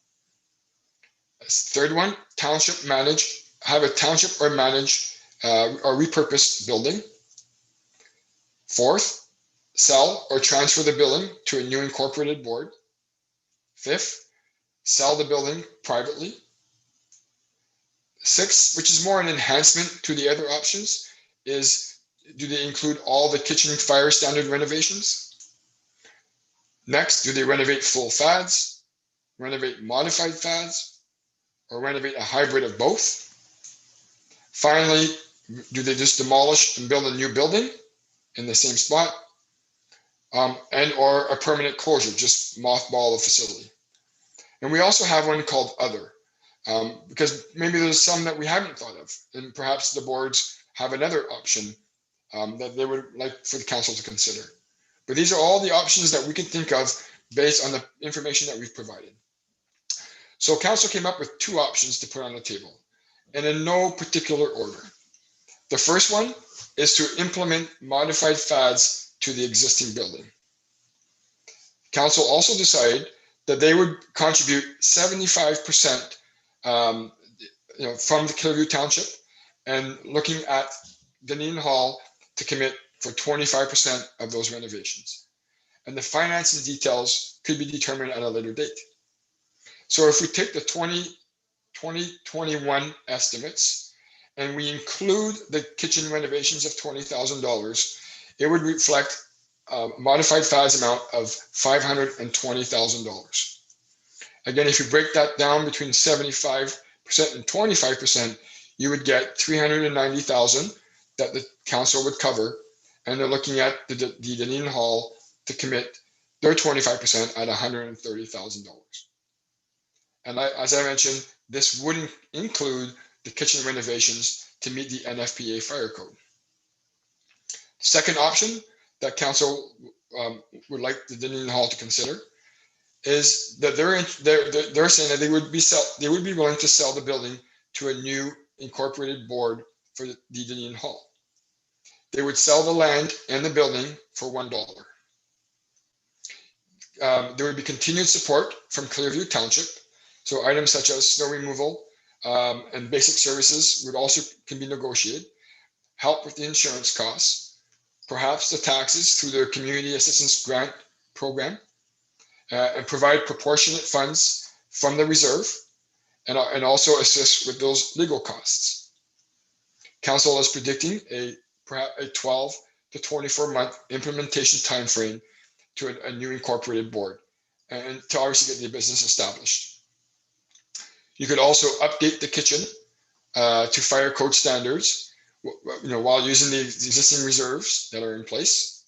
Third one, have a township or manage or repurposed building. Fourth, sell or transfer the building to a new incorporated board. Fifth, sell the building privately. 6, which is more an enhancement to the other options, is do they include all the kitchen fire standard renovations? Next, do they renovate full fads, renovate modified fads, or renovate a hybrid of both? Finally, do they just demolish and build a new building in the same spot? And or a permanent closure, just mothball the facility. And we also have one called Other, because maybe there's some that we haven't thought of, and perhaps the boards have another option that they would like for the council to consider. But these are all the options that we can think of based on the information that we've provided. So council came up with 2 options to put on the table, and in no particular order. The first one is to implement modified fads to the existing building. Council also decided that they would contribute 75% from the Clearview Township, and looking at Dunedin Hall to commit for 25% of those renovations. And the financing details could be determined at a later date. So if we take the 2021 estimates and we include the kitchen renovations of $20,000, it would reflect a modified FAS amount of $520,000. Again, if you break that down between 75% and 25%, you would get $390,000 that the council would cover, and they're looking at the Dunedin Hall to commit their 25% at $130,000. And as I mentioned, this wouldn't include the kitchen renovations to meet the NFPA fire code. Second option that council would like the Dunedin Hall to consider is that they're saying that they would be willing to sell the building to a new incorporated board for the Dunedin Hall. They would sell the land and the building for $1. There would be continued support from Clearview Township. So items such as snow removal and basic services can be negotiated. Help with the insurance costs, perhaps the taxes through their community assistance grant program, and provide proportionate funds from the reserve, and also assist with those legal costs. Council is predicting perhaps a 12 to 24 month implementation timeframe to a new incorporated board, and to obviously get the business established. You could also update the kitchen to fire code standards, while using the existing reserves that are in place.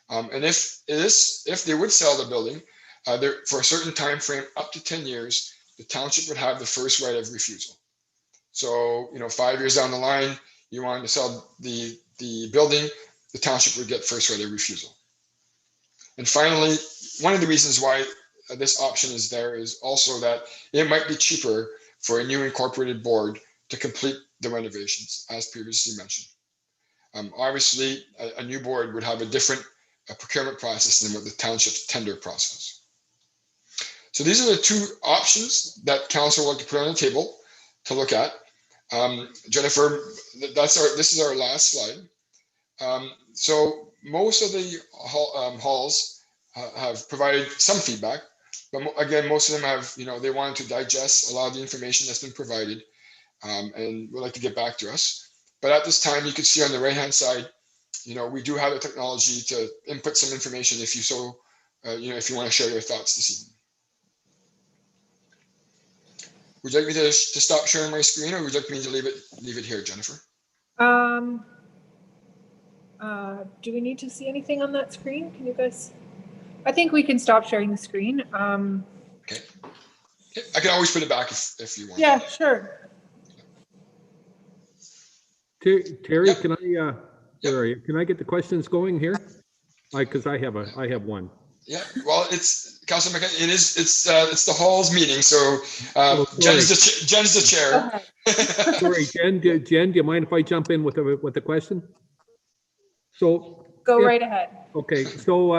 And if they would sell the building for a certain time frame, up to 10 years, the township would have the first right of refusal. So 5 years down the line, you wanted to sell the building, the township would get first right of refusal. And finally, one of the reasons why this option is there is also that it might be cheaper for a new incorporated board to complete the renovations, as previously mentioned. Obviously, a new board would have a different procurement process than what the township's tender process. So these are the 2 options that council would like to put on the table to look at. Jennifer, this is our last slide. So most of the halls have provided some feedback, but again, most of them have, they wanted to digest a lot of the information that's been provided, and would like to get back to us. But at this time, you can see on the right-hand side, we do have the technology to input some information if you if you want to share your thoughts this evening. Would you like me to stop sharing my screen, or would you like me to leave it here, Jennifer? Do we need to see anything on that screen? Can you guys? I think we can stop sharing the screen. Okay. I can always put it back if you want. Yeah, sure. Terry, Yep. can I? Where are you? Can I get the questions going here? Because I have one. Yeah. Well, it's Councilor McKenna. It's the hall's meeting, so Jen's the chair. Sorry, Jen. Do you mind if I jump in with a question? So go right ahead. Okay, so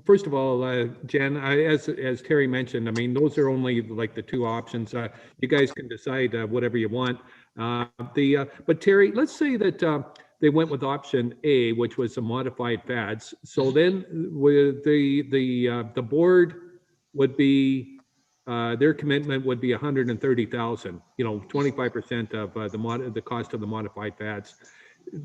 first of all, Jen, as Terry mentioned, I mean, those are only like the 2 options. You guys can decide whatever you want. But Terry, let's say that they went with option A, which was the modified FADs. So then with the board would be their commitment would be 130,000. 25% of the cost of the modified pads.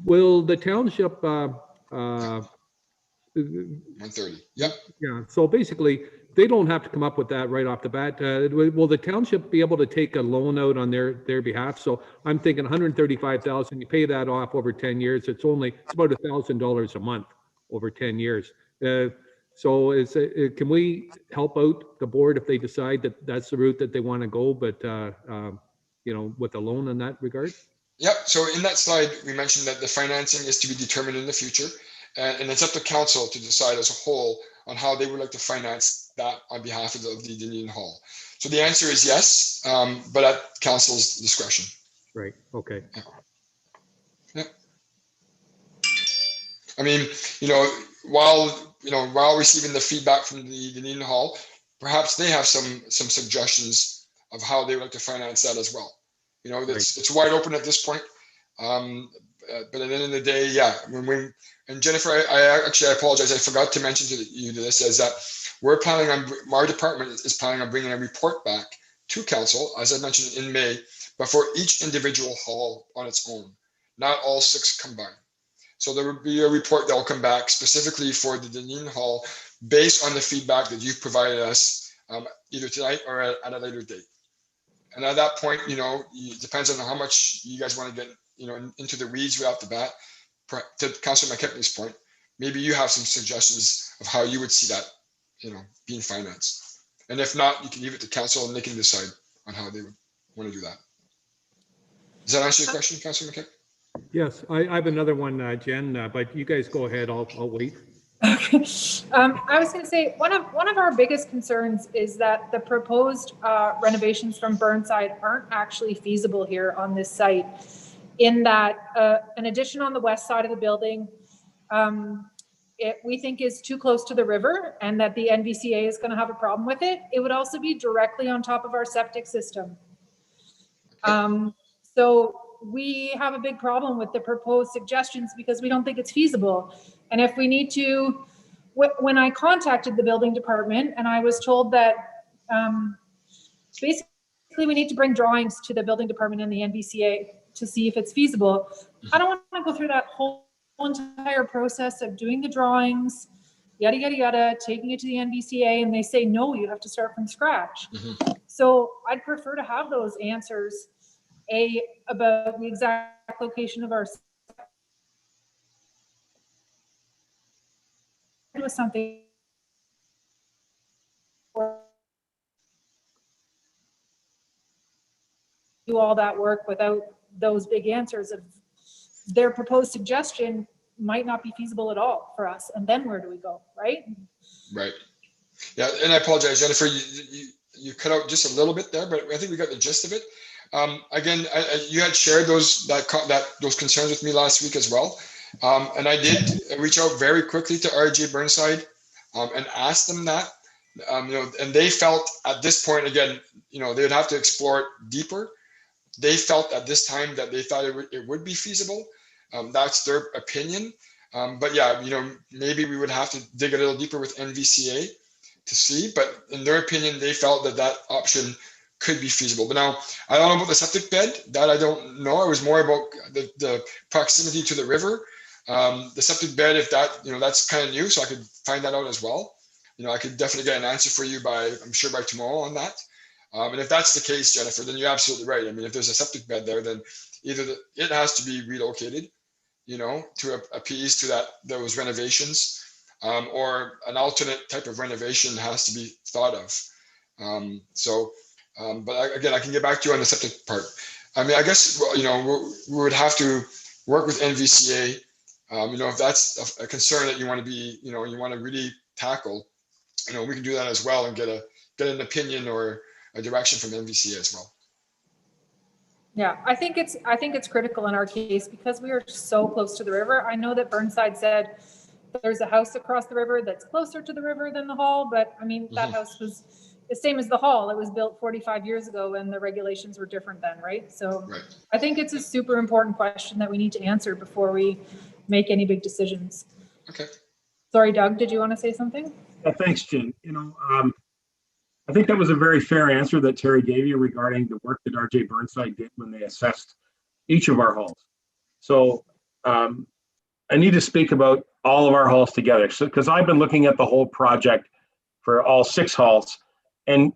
Will the township? 130. Yep. Yeah. So basically, they don't have to come up with that right off the bat. Will the township be able to take a loan out on their behalf? So I'm thinking 135,000. You pay that off over 10 years. It's about $1,000 a month over 10 years. So can we help out the board if they decide that that's the route that they want to go, but with a loan in that regard? Yep. So in that slide, we mentioned that the financing is to be determined in the future, and it's up to council to decide as a whole on how they would like to finance that on behalf of the Dunedin Hall. So the answer is yes, but at council's discretion. Right. Okay. Yeah. I mean, while receiving the feedback from the Dunedin Hall, perhaps they have some suggestions of how they would like to finance that as well. It's wide open at this point. But at the end of the day, yeah. And Jennifer, I apologize. I forgot to mention to you this, is that our department is planning on bringing a report back to council, as I mentioned, in May, but for each individual hall on its own, not all 6 combined. So there will be a report that will come back specifically for the Dunedin Hall based on the feedback that you've provided us either tonight or at a later date. And at that point, it depends on how much you guys want to get, into the weeds right off the bat. To Councilor McKechnie's point, maybe you have some suggestions of how you would see that, being financed. And if not, you can leave it to council and they can decide on how they would want to do that. Does that answer your question, Councilor McKechnie? Yes, I have another one, Jen, but you guys go ahead. I'll wait. Okay. I was going to say one of our biggest concerns is that the proposed renovations from Burnside aren't actually feasible here on this site. In that an addition on the west side of the building, we think is too close to the river, and that the NVCA is going to have a problem with it. It would also be directly on top of our septic system. So we have a big problem with the proposed suggestions because we don't think it's feasible. And if we need to, when I contacted the building department and I was told that basically we need to bring drawings to the building department and the NVCA to see if it's feasible. I don't want to go through that whole entire process of doing the drawings, yada, yada, yada, taking it to the NVCA, and they say, no, you have to start from scratch. Mm-hmm. So I'd prefer to have those answers, about the exact location of our with something do all that work without those big answers of their proposed suggestion might not be feasible at all for us. And then where do we go, right? Right. Yeah, and I apologize, Jennifer, you cut out just a little bit there, but I think we got the gist of it. Again, you had shared those concerns with me last week as well. And I did reach out very quickly to RJ Burnside and ask them that, and they felt at this point, again, they'd have to explore it deeper. They felt at this time that they thought it would be feasible. That's their opinion. But yeah, maybe we would have to dig a little deeper with NVCA to see, but in their opinion, they felt that option could be feasible. But now, I don't know about the septic bed. That I don't know. It was more about the proximity to the river. The septic bed, if that, that's kind of new, so I could find that out as well. I could definitely get an answer for you I'm sure by tomorrow on that. And if that's the case, Jennifer, then you're absolutely right. I mean, if there's a septic bed there, then either it has to be relocated, to appease to those renovations, or an alternate type of renovation has to be thought of. But again, I can get back to you on the septic part. I mean, I guess, we would have to work with NVCA. If that's a concern that you want to be, you want to really tackle, we can do that as well and get an opinion or a direction from NVCA as well. Yeah, I think it's critical in our case because we are so close to the river. I know that Burnside said there's a house across the river that's closer to the river than the hall, but I mean, that house was the same as the hall. It was built 45 years ago and the regulations were different then, right? So right. I think it's a super important question that we need to answer before we make any big decisions. Okay. Sorry, Doug, did you want to say something? Yeah, thanks, Jen. I think that was a very fair answer that Terry gave you regarding the work that RJ Burnside did when they assessed each of our halls. So I need to speak about all of our halls together. So, because I've been looking at the whole project for all 6 halls, and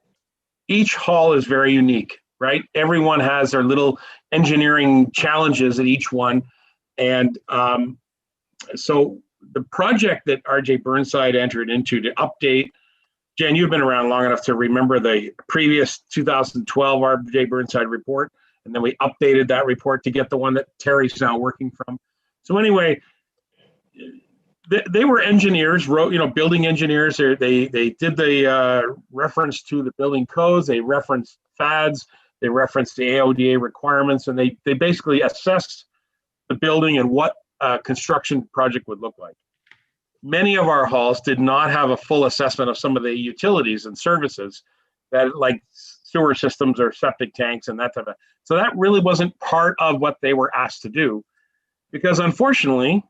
each hall is very unique, right? Everyone has their little engineering challenges at each one. And so the project that RJ Burnside entered into to update, Jen, you've been around long enough to remember the previous 2012 RJ Burnside report, and then we updated that report to get the one that Terry's now working from. So anyway, they were engineers, building engineers. They did the reference to the building codes. They referenced FADs. They referenced the AODA requirements, and they basically assessed the building and what a construction project would look like. Many of our halls did not have a full assessment of some of the utilities and services that, like sewer systems or septic tanks and that type of. So that really wasn't part of what they were asked to do, because unfortunately,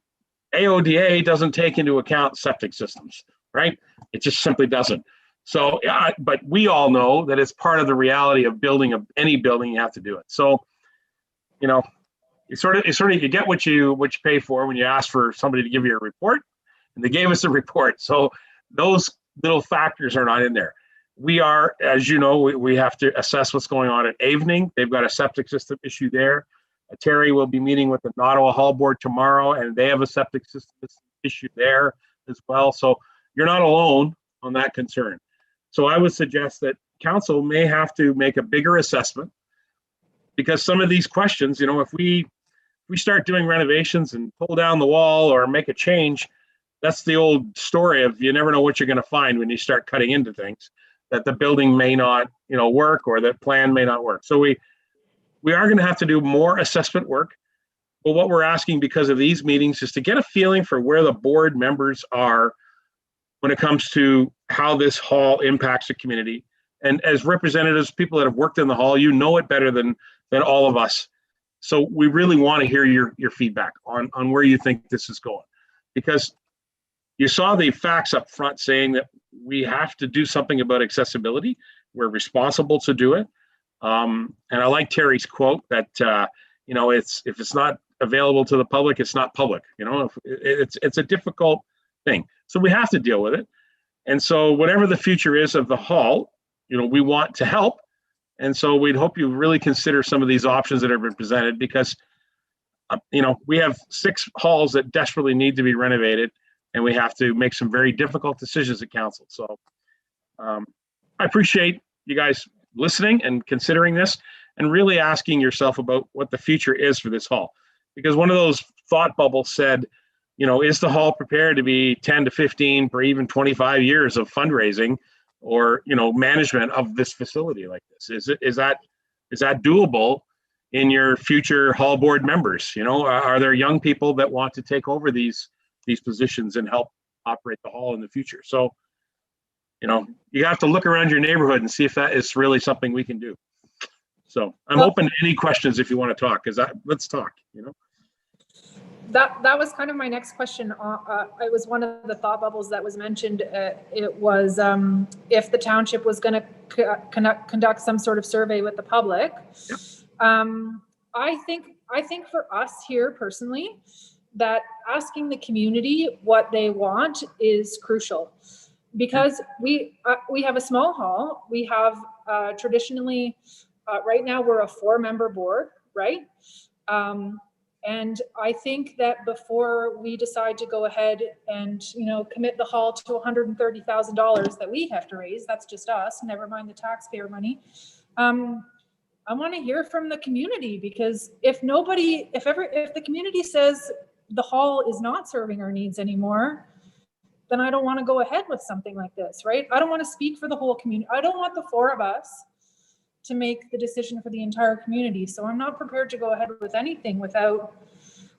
AODA doesn't take into account septic systems, right? It just simply doesn't. So, but we all know that it's part of the reality of building any building. You have to do it. So, you sort of you get what you pay for when you ask for somebody to give you a report, and they gave us a report. So those little factors are not in there. We are, as you know, we have to assess what's going on at Avening. They've got a septic system issue there. Terry will be meeting with the Ottawa Hall Board tomorrow, and they have a septic system issue there as well. So you're not alone on that concern. So I would suggest that council may have to make a bigger assessment, because some of these questions, if we start doing renovations and pull down the wall or make a change, that's the old story of you never know what you're going to find when you start cutting into things, that the building may not, work, or that plan may not work. So we are going to have to do more assessment work. But what we're asking because of these meetings is to get a feeling for where the board members are when it comes to how this hall impacts the community. And as representatives, people that have worked in the hall, you know it better than all of us. So we really want to hear your feedback on where you think this is going. Because you saw the facts up front saying that we have to do something about accessibility. We're responsible to do it. And I like Terry's quote that, if it's not available to the public, it's not public. It's a difficult thing. So we have to deal with it. And so whatever the future is of the hall, we want to help. And so we'd hope you really consider some of these options that have been presented, because, we have 6 halls that desperately need to be renovated, and we have to make some very difficult decisions at council. So I appreciate you guys listening and considering this, and really asking yourself about what the future is for this hall. Because one of those thought bubbles said, is the hall prepared to be 10 to 15 or even 25 years of fundraising or, management of this facility like this? Is that doable in your future hall board members? Are there young people that want to take over these positions and help operate the hall in the future? So, you have to look around your neighborhood and see if that is really something we can do. So I'm open to any questions if you want to talk, let's talk, That was kind of my next question. It was one of the thought bubbles that was mentioned. It was if the township was going to conduct some sort of survey with the public. Yep. I think for us here personally, that asking the community what they want is crucial, because we have a small hall. We have traditionally, right now we're a 4-member board, right? And I think that before we decide to go ahead and, commit the hall to $130,000 that we have to raise, that's just us, never mind the taxpayer money. I want to hear from the community, because if the community says the hall is not serving our needs anymore, then I don't want to go ahead with something like this, right? I don't want to speak for the whole community. I don't want the 4 of us to make the decision for the entire community. So I'm not prepared to go ahead with anything without,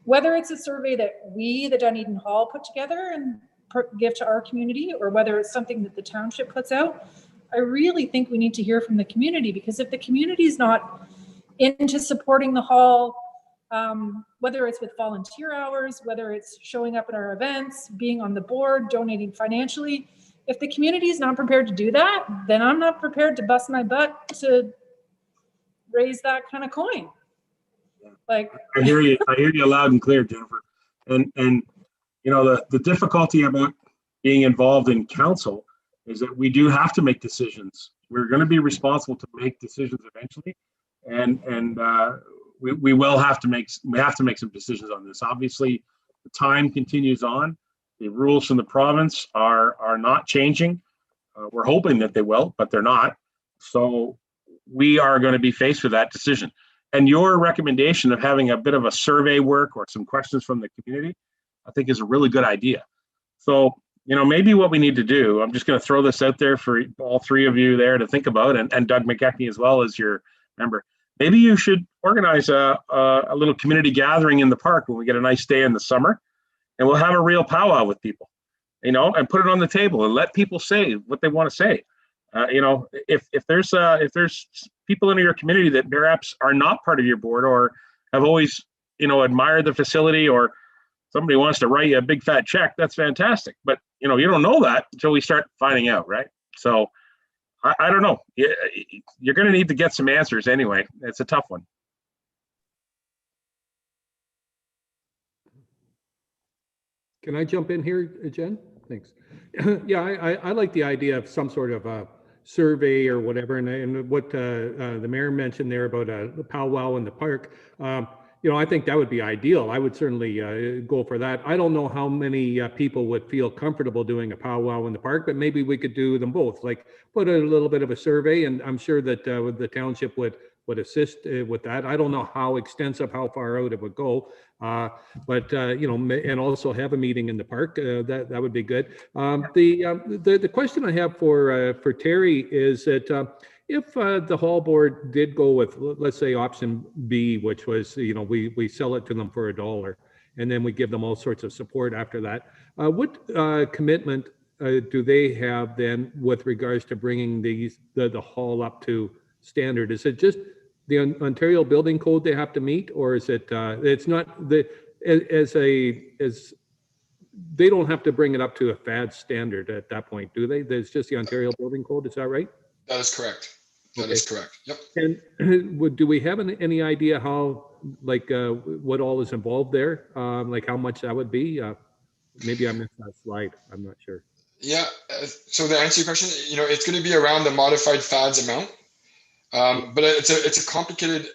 whether it's a survey that we, the Dunedin Hall, put together and give to our community, or whether it's something that the township puts out. I really think we need to hear from the community, because if the community is not into supporting the hall, whether it's with volunteer hours, whether it's showing up at our events, being on the board, donating financially, if the community is not prepared to do that, then I'm not prepared to bust my butt to raise that kind of coin. Like, I hear you loud and clear, Jennifer. And you know, the difficulty about being involved in council is that we do have to make decisions. We're going to be responsible to make decisions eventually, and we will have to make some decisions on this. Obviously, the time continues on. The rules from the province are not changing. We're hoping that they will, but they're not. So we are going to be faced with that decision. And your recommendation of having a bit of a survey work or some questions from the community, I think is a really good idea. So, you know, maybe what we need to do, I'm just going to throw this out there for all three of you there to think about, and Doug McKechnie as well as your member. Maybe you should organize a little community gathering in the park when we get a nice day in the summer, and we'll have a real powwow with people, you know, and put it on the table and let people say what they want to say. You know, if there's people in your community that perhaps are not part of your board or have always, you know, admired the facility, or somebody wants to write you a big fat check, that's fantastic. But, you know, you don't know that until we start finding out, right? So I don't know. You're going to need to get some answers anyway. It's a tough one. Can I jump in here, Jen? Thanks. Yeah, I like the idea of some sort of a survey or whatever, and what the mayor mentioned there about the powwow in the park. You know, I think that would be ideal. I would certainly go for that. I don't know how many people would feel comfortable doing a powwow in the park, but maybe we could do them both. Like put a little bit of a survey, and I'm sure that the township would assist with that. I don't know how extensive, how far out it would go, but you know, and also have a meeting in the park. That would be good. The question I have for Terry is that if the hall board did go with, let's say, option B, which was, you know, we sell it to them for $1, and then we give them all sorts of support after that, what commitment do they have then with regards to bringing the hall up to standard? Is it just the Ontario Building Code they have to meet, or is it it's not the as they don't have to bring it up to a Fad standard at that point, do they? There's just the Ontario Building Code. Is that right? That is correct. That is correct. Yep. And do we have any idea how, like, what all is involved there? Like how much that would be? Maybe I missed that slide. I'm not sure. Yeah. So to answer your question, you know, it's going to be around the modified FADS amount, but it's a complicated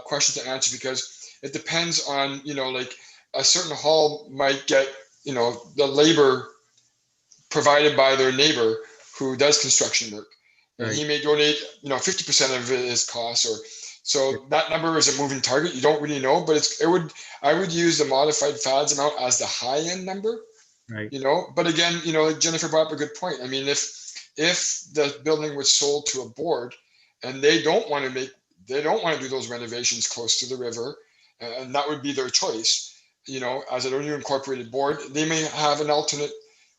question to answer because it depends on, you know, like a certain hall might get, you know, the labor provided by their neighbor who does construction work. And he may donate, you know, 50% of his costs, or so that number is a moving target. You don't really know, but I would use the modified FADS amount as the high end number, right? You know, but again, you know, like Jennifer brought up a good point. I mean, if the building was sold to a board and they don't want to do those renovations close to the river, and that would be their choice, you know, as a new incorporated board, they may have an alternate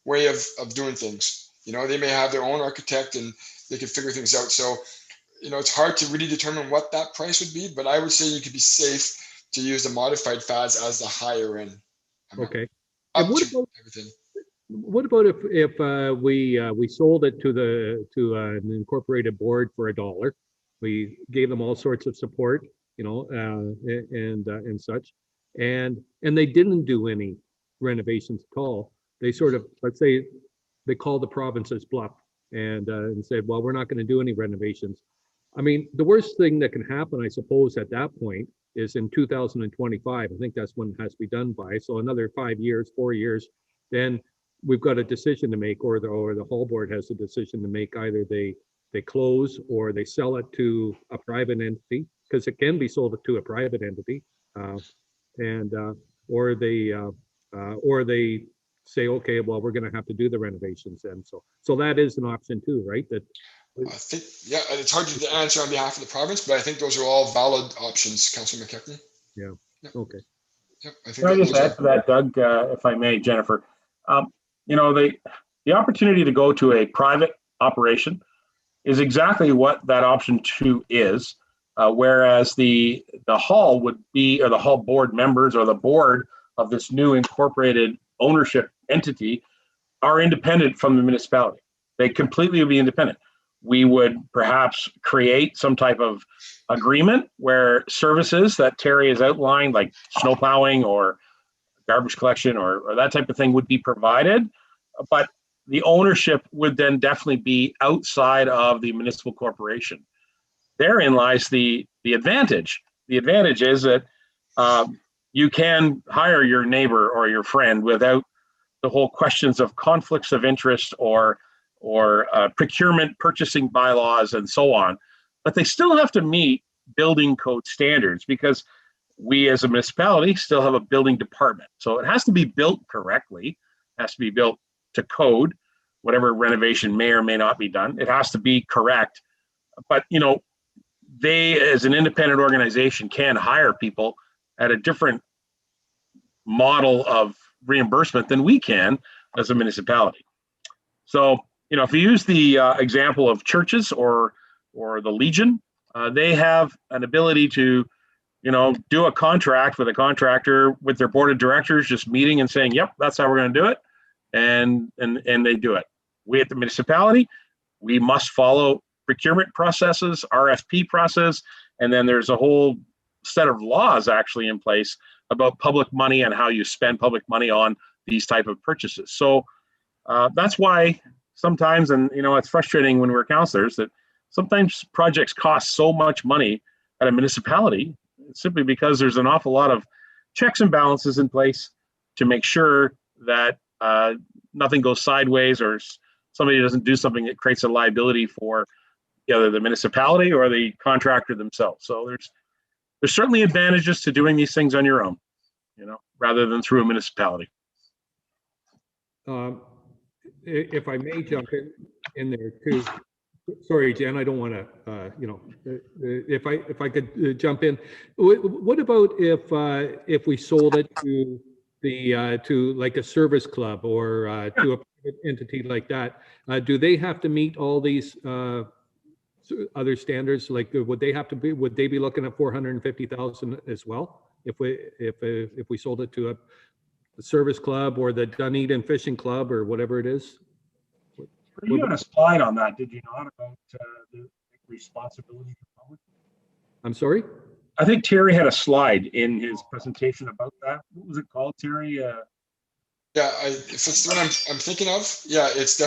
way of doing things. You know, they may have their own architect and they can figure things out. So, you know, it's hard to really determine what that price would be, but I would say you could be safe to use the modified FADS as the higher end. Okay. And what about if we sold it to an incorporated board for $1? We gave them all sorts of support, you know, and such, and they didn't do any renovations at all. They sort of, let's say, they called the province's bluff and said, well, we're not going to do any renovations. I mean, the worst thing that can happen, I suppose, at that point is in 2025. I think that's when it has to be done by. So another 5 years, 4 years, then we've got a decision to make, or the hall board has a decision to make. Either they close or they sell it to a private entity, because it can be sold to a private entity, or they say, okay, well, we're going to have to do the renovations then. So that is an option too, right? That I think, yeah, it's hard to answer on behalf of the province, but I think those are all valid options, Councillor McKechnie. Yeah. Okay. Yep. Can I just add to that, Doug, if I may, Jennifer? You know, the opportunity to go to a private operation is exactly what that option 2 is, whereas the hall would be, or the hall board members or the board of this new incorporated ownership entity are independent from the municipality. They completely would be independent. We would perhaps create some type of agreement where services that Terry has outlined, like snow plowing or garbage collection or that type of thing, would be provided, but the ownership would then definitely be outside of the municipal corporation. Therein lies the advantage. The advantage is that you can hire your neighbor or your friend without the whole questions of conflicts of interest or procurement, purchasing bylaws, and so on. But they still have to meet building code standards because we as a municipality still have a building department. So it has to be built correctly, has to be built to code, whatever renovation may or may not be done. It has to be correct. But, you know, they as an independent organization can hire people at a different model of reimbursement than we can as a municipality. So, you know, if you use the example of churches or the Legion, they have an ability to, you know, do a contract with a contractor with their board of directors, just meeting and saying, yep, that's how we're going to do it. And they do it. We at the municipality, we must follow procurement processes, RFP process, and then there's a whole set of laws actually in place about public money and how you spend public money on these type of purchases. So that's why sometimes, and you know, it's frustrating when we're counselors that sometimes projects cost so much money at a municipality simply because there's an awful lot of checks and balances in place to make sure that nothing goes sideways or somebody doesn't do something that creates a liability for either the municipality or the contractor themselves. So there's certainly advantages to doing these things on your own, you know, rather than through a municipality. If I may jump in there too. Sorry, Jen, I don't want to, you know, if I could jump in. What about if we sold it to to like a service club or to a private entity like that? Do they have to meet all these other standards? Like, would they be looking at 450,000 as well if we sold it to a service club or the Dunedin Fishing Club or whatever it is? You had a slide on that, did you not, about the responsibility for public? I'm sorry? I think Terry had a slide in his presentation about that. What was it called, Terry? Yeah, if it's the one I'm thinking of, yeah, it's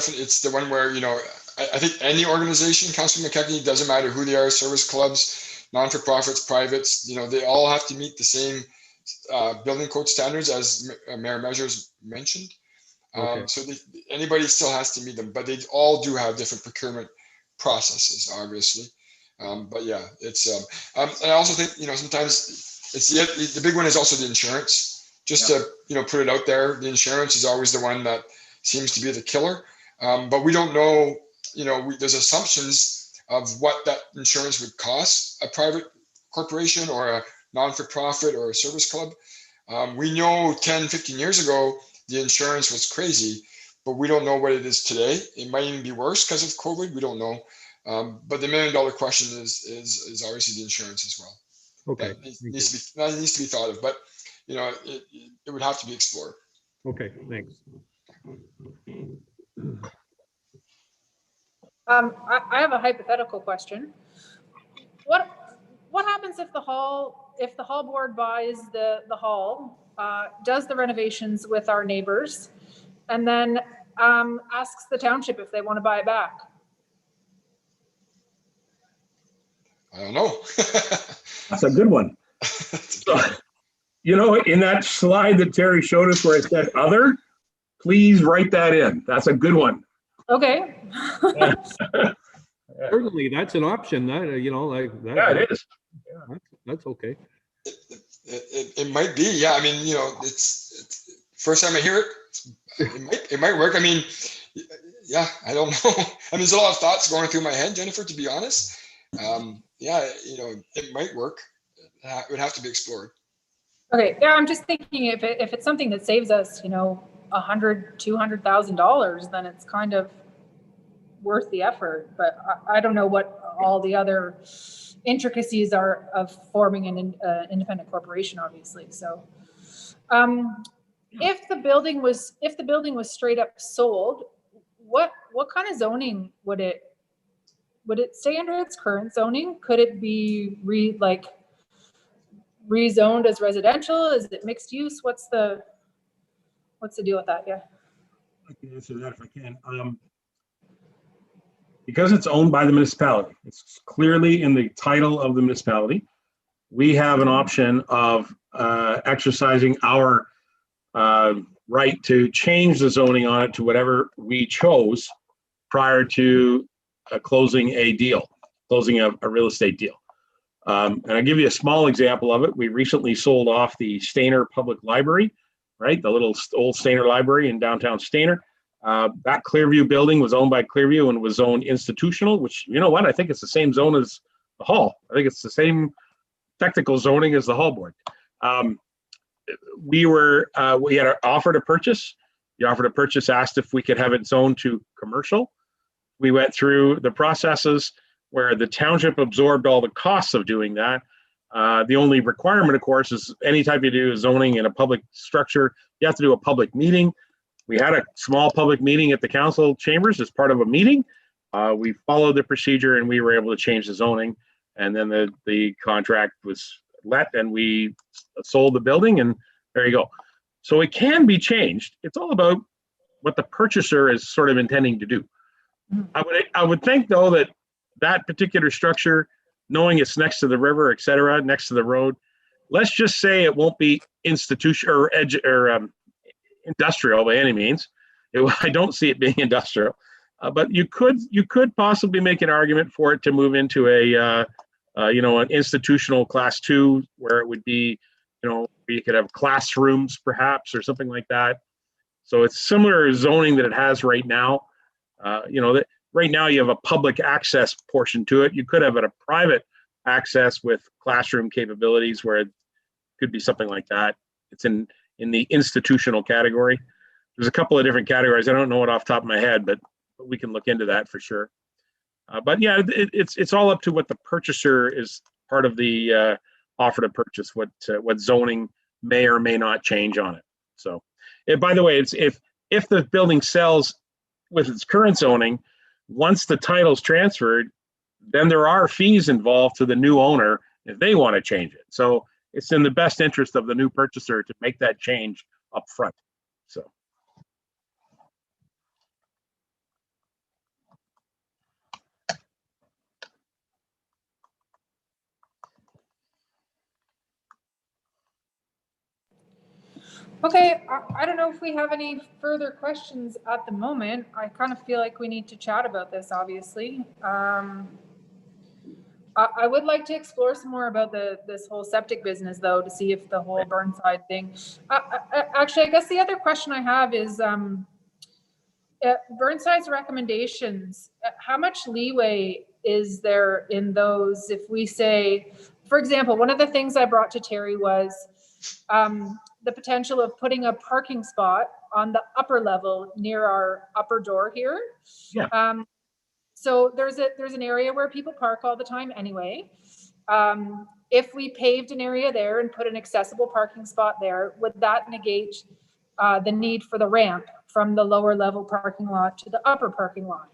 the one where, you know, I think any organization, Councilor McKechnie, doesn't matter who they are, service clubs, non-for-profits, privates, you know, they all have to meet the same building code standards as Mayor Measures mentioned. Okay. So anybody still has to meet them, but they all do have different procurement processes, obviously. But yeah, it's. And I also think, you know, sometimes it's the big one is also the insurance. Just to, you know, put it out there, the insurance is always the one that seems to be the killer. But we don't know, you know, there's assumptions of what that insurance would cost a private corporation or a non-for-profit or a service club. We know 10, 15 years ago, the insurance was crazy, but we don't know what it is today. It might even be worse because of COVID. We don't know. But the $1 million question is obviously the insurance as well. Okay. That needs to be thought of, but you know, it would have to be explored. Okay, thanks. I have a hypothetical question. What happens if the hall board buys the hall, does the renovations with our neighbors, and then asks the township if they want to buy it back? I don't know. That's a good one. So, you know, in that slide that Terry showed us where it said other, please write that in. That's a good one. Okay. Certainly, that's an option. That, you know, like that. Yeah, it is. That's okay. It might be, yeah. I mean, you know, it's first time I hear it. It might work. I mean, yeah, I don't know. I mean, there's a lot of thoughts going through my head, Jennifer, to be honest. Yeah, you know, it might work. It would have to be explored. Okay, yeah, I'm just thinking if it's something that saves us, you know, $100,000, $200,000, then it's kind of worth the effort. But I don't know what all the other intricacies are of forming an independent corporation, obviously. So, if the building was straight up sold, what kind of zoning would it stay under its current zoning? Could it be rezoned as residential? Is it mixed use? What's the deal with that? Yeah. I can answer that if I can. Because it's owned by the municipality, it's clearly in the title of the municipality. We have an option of exercising our right to change the zoning on it to whatever we chose prior to closing a real estate deal. And I'll give you a small example of it. We recently sold off the Stainer Public Library, right? The little old Stainer Library in downtown Stainer. That Clearview building was owned by Clearview and was zoned institutional, which, you know what? I think it's the same zone as the hall. I think it's the same technical zoning as the hall board. We had an offer to purchase. The offer to purchase asked if we could have it zoned to commercial. We went through the processes where the township absorbed all the costs of doing that. The only requirement, of course, is anytime you do zoning in a public structure, you have to do a public meeting. We had a small public meeting at the council chambers as part of a meeting. We followed the procedure and we were able to change the zoning. And then the contract was let and we sold the building, and there you go. So it can be changed. It's all about what the purchaser is sort of intending to do. I would think, though, that particular structure, knowing it's next to the river, et cetera, next to the road, let's just say it won't be industrial by any means. I don't see it being industrial, but you could possibly make an argument for it to move into an institutional class 2, where it would be, you could have classrooms perhaps or something like that. So it's similar zoning that it has right now. That right now you have a public access portion to it. You could have a private access with classroom capabilities where it could be something like that. It's in the institutional category. There's a couple of different categories. I don't know it off the top of my head, but we can look into that for sure. But yeah, it's all up to what the purchaser is part of the offer to purchase, what zoning may or may not change on it. So, by the way, it's if the building sells with its current zoning, once the title's transferred, then there are fees involved to the new owner if they want to change it. So it's in the best interest of the new purchaser to make that change up front. So. Okay, I don't know if we have any further questions at the moment. I kind of feel like we need to chat about this, obviously. I would like to explore some more about this whole septic business, though, to see if the whole Burnside thing. Actually, I guess the other question I have is Burnside's recommendations. How much leeway is there in those? If we say, for example, one of the things I brought to Terry was the potential of putting a parking spot on the upper level near our upper door here. Yeah. So there's an area where people park all the time anyway. If we paved an area there and put an accessible parking spot there, would that negate the need for the ramp from the lower level parking lot to the upper parking lot?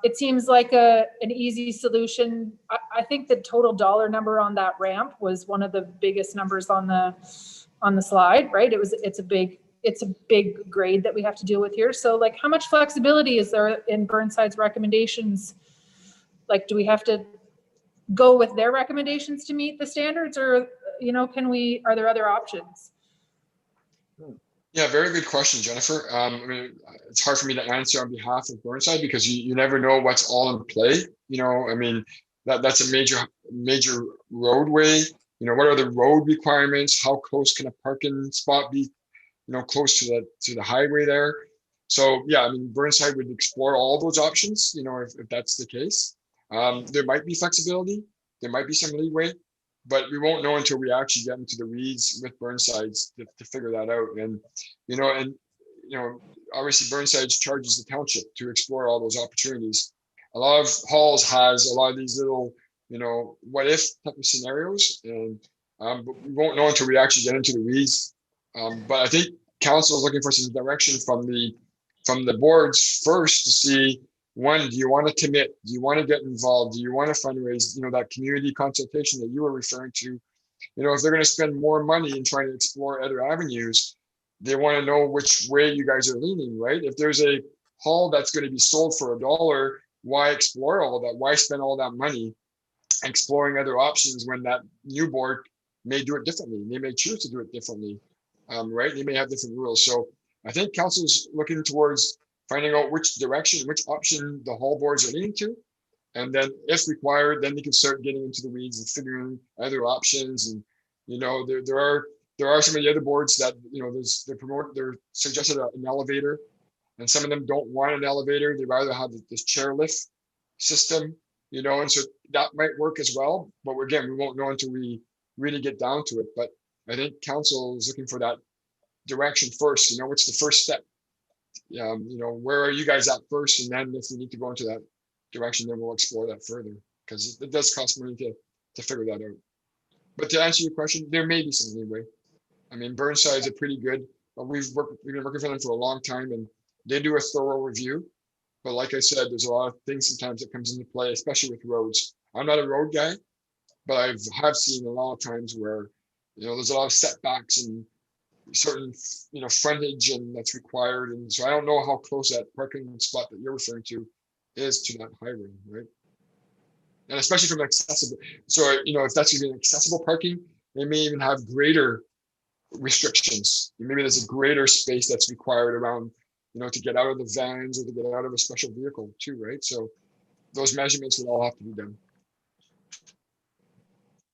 It seems like an easy solution. I think the total dollar number on that ramp was one of the biggest numbers on the slide, right? It's a big grade that we have to deal with here. So like, how much flexibility is there in Burnside's recommendations? Like, do we have to go with their recommendations to meet the standards, or, are there other options? Yeah, very good question, Jennifer. I mean, it's hard for me to answer on behalf of Burnside because you never know what's all in play. I mean, that's a major roadway. What are the road requirements? How close can a parking spot be? Close to the highway there. So yeah, I mean, Burnside would explore all those options. If that's the case, there might be flexibility. There might be some leeway, but we won't know until we actually get into the weeds with Burnside to figure that out. And obviously Burnside charges the township to explore all those opportunities. A lot of halls has a lot of these little what if type of scenarios, and but we won't know until we actually get into the weeds. But I think council is looking for some direction from the from the boards first to see, one, do you want to commit? Do you want to get involved? Do you want to fundraise? That community consultation that you were referring to. If they're going to spend more money in trying to explore other avenues, they want to know which way you guys are leaning, right? If there's a hall that's going to be sold for $1, why explore all that? Why spend all that money exploring other options when that new board may do it differently? They may choose to do it differently, right? They may have different rules. So I think council's looking towards finding out which direction, which option the hall boards are leaning to. And then if required, then they can start getting into the weeds and figuring other options. And, there are some of the other boards that, they're suggested an elevator, and some of them don't want an elevator. They rather have this chairlift system, and so that might work as well. But again, we won't know until we really get down to it. But I think council is looking for that direction first. What's the first step? Where are you guys at first? And then if we need to go into that direction, then we'll explore that further, because it does cost money to figure that out. But to answer your question, there may be some leeway. I mean, Burnside's are pretty good, but we've been working for them for a long time, and they do a thorough review. But like I said, there's a lot of things sometimes that comes into play, especially with roads. I'm not a road guy, but I have seen a lot of times where, there's a lot of setbacks and certain, frontage and that's required. And so I don't know how close that parking spot that you're referring to is to that highway, right? And especially from accessible. So, if that's even accessible parking, they may even have greater restrictions. Maybe there's a greater space that's required around, to get out of the vans or to get out of a special vehicle too, right? So those measurements would all have to be done.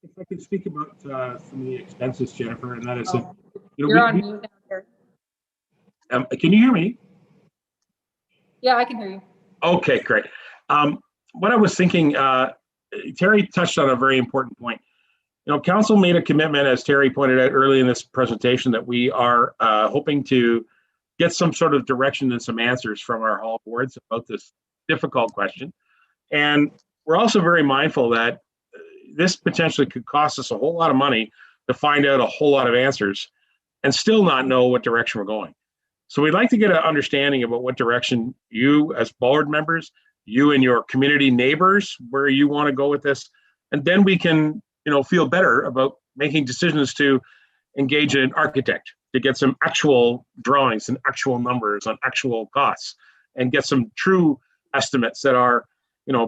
If I could speak about some of the expenses, Jennifer, and that is, You're on mute now, Terry. Can you hear me? Yeah, I can hear you. Okay, great. What I was thinking, Terry touched on a very important point. Council made a commitment, as Terry pointed out early in this presentation, that we are hoping to get some sort of direction and some answers from our hall boards about this difficult question. And we're also very mindful that this potentially could cost us a whole lot of money to find out a whole lot of answers and still not know what direction we're going. So we'd like to get an understanding about what direction you as board members, you and your community neighbors, where you want to go with this. And then we can, feel better about making decisions to engage an architect to get some actual drawings and actual numbers on actual costs and get some true estimates that are,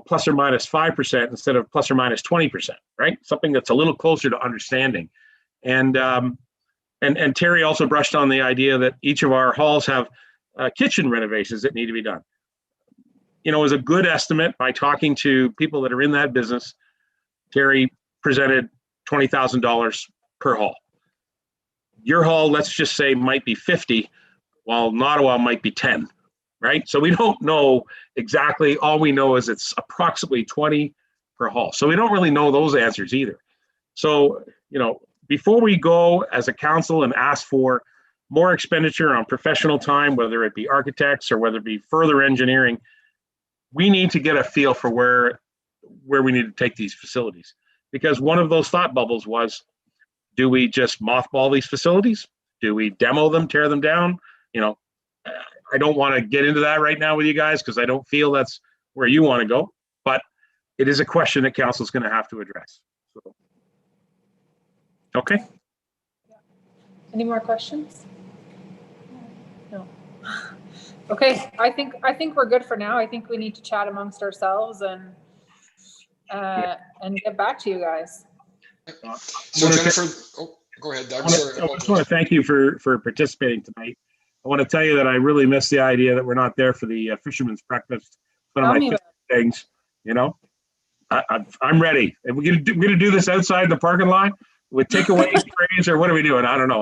plus or minus 5% instead of plus or minus 20%, right? Something that's a little closer to understanding. And Terry also brushed on the idea that each of our halls have kitchen renovations that need to be done. As a good estimate, by talking to people that are in that business, Terry presented $20,000 per hall. Your hall, let's just say, might be 50, while Nottawa might be 10, right? So we don't know exactly. All we know is it's approximately 20 per hall. So we don't really know those answers either. So, before we go as a council and ask for more expenditure on professional time, whether it be architects or whether it be further engineering, we need to get a feel for where we need to take these facilities. Because one of those thought bubbles was, do we just mothball these facilities? Do we demo them, tear them down? I don't want to get into that right now with you guys because I don't feel that's where you want to go. But it is a question that council is going to have to address. So, okay. Any more questions? No. Okay, I think we're good for now. I think we need to chat amongst ourselves and get back to you guys. So Jennifer, go ahead, Doug. I just want to thank you for participating tonight. I want to tell you that I really miss the idea that we're not there for the fisherman's breakfast. One of my favorite things, I'm ready. If we're gonna do this outside the parking lot with takeaway trays, or what are we doing? I don't know.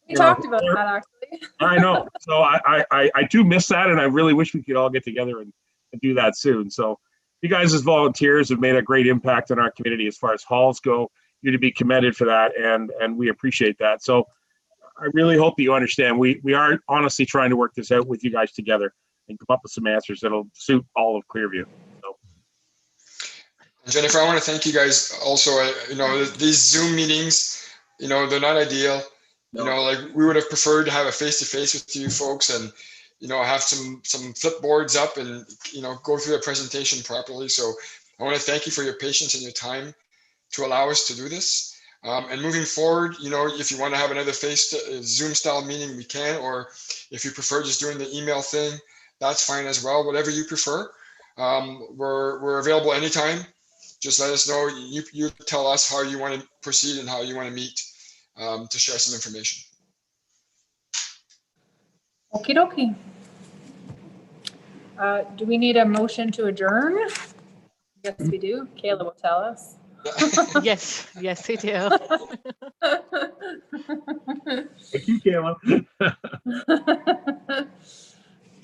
We talked about that actually. I know. So I do miss that, and I really wish we could all get together and do that soon. So you guys as volunteers have made a great impact on our community as far as halls go. You're to be commended for that, and we appreciate that. So I really hope that you understand. We are honestly trying to work this out with you guys together and come up with some answers that'll suit all of Clearview. So. Jennifer, I want to thank you guys also. These Zoom meetings, they're not ideal. No. Like we would have preferred to have a face-to-face with you folks, and have some flipboards up and, go through the presentation properly. So I want to thank you for your patience and your time to allow us to do this. And moving forward, if you want to have another Zoom style meeting, we can, or if you prefer just doing the email thing, that's fine as well. Whatever you prefer. We're available anytime. Just let us know. You tell us how you want to proceed and how you want to meet to share some information. Okie dokie. Do we need a motion to adjourn? Yes, we do. Kayla will tell us. Yes, yes, we do. Thank you, Kayla.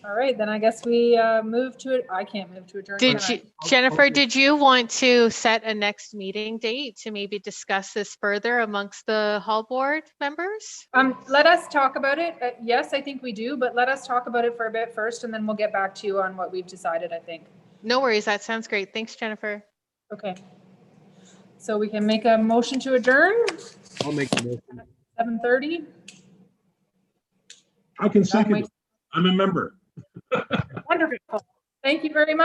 All right, then I guess we move to it. I can't move to adjourn. Did can you, I? Jennifer, did you want to set a next meeting date to maybe discuss this further amongst the hall board members? Let us talk about it. Yes, I think we do, but let us talk about it for a bit first, and then we'll get back to you on what we've decided, I think. No worries. That sounds great. Thanks, Jennifer. Okay. So we can make a motion to adjourn, I'll make the motion. 7:30. I can second it. I'm a member. Wonderful. Thank you very much.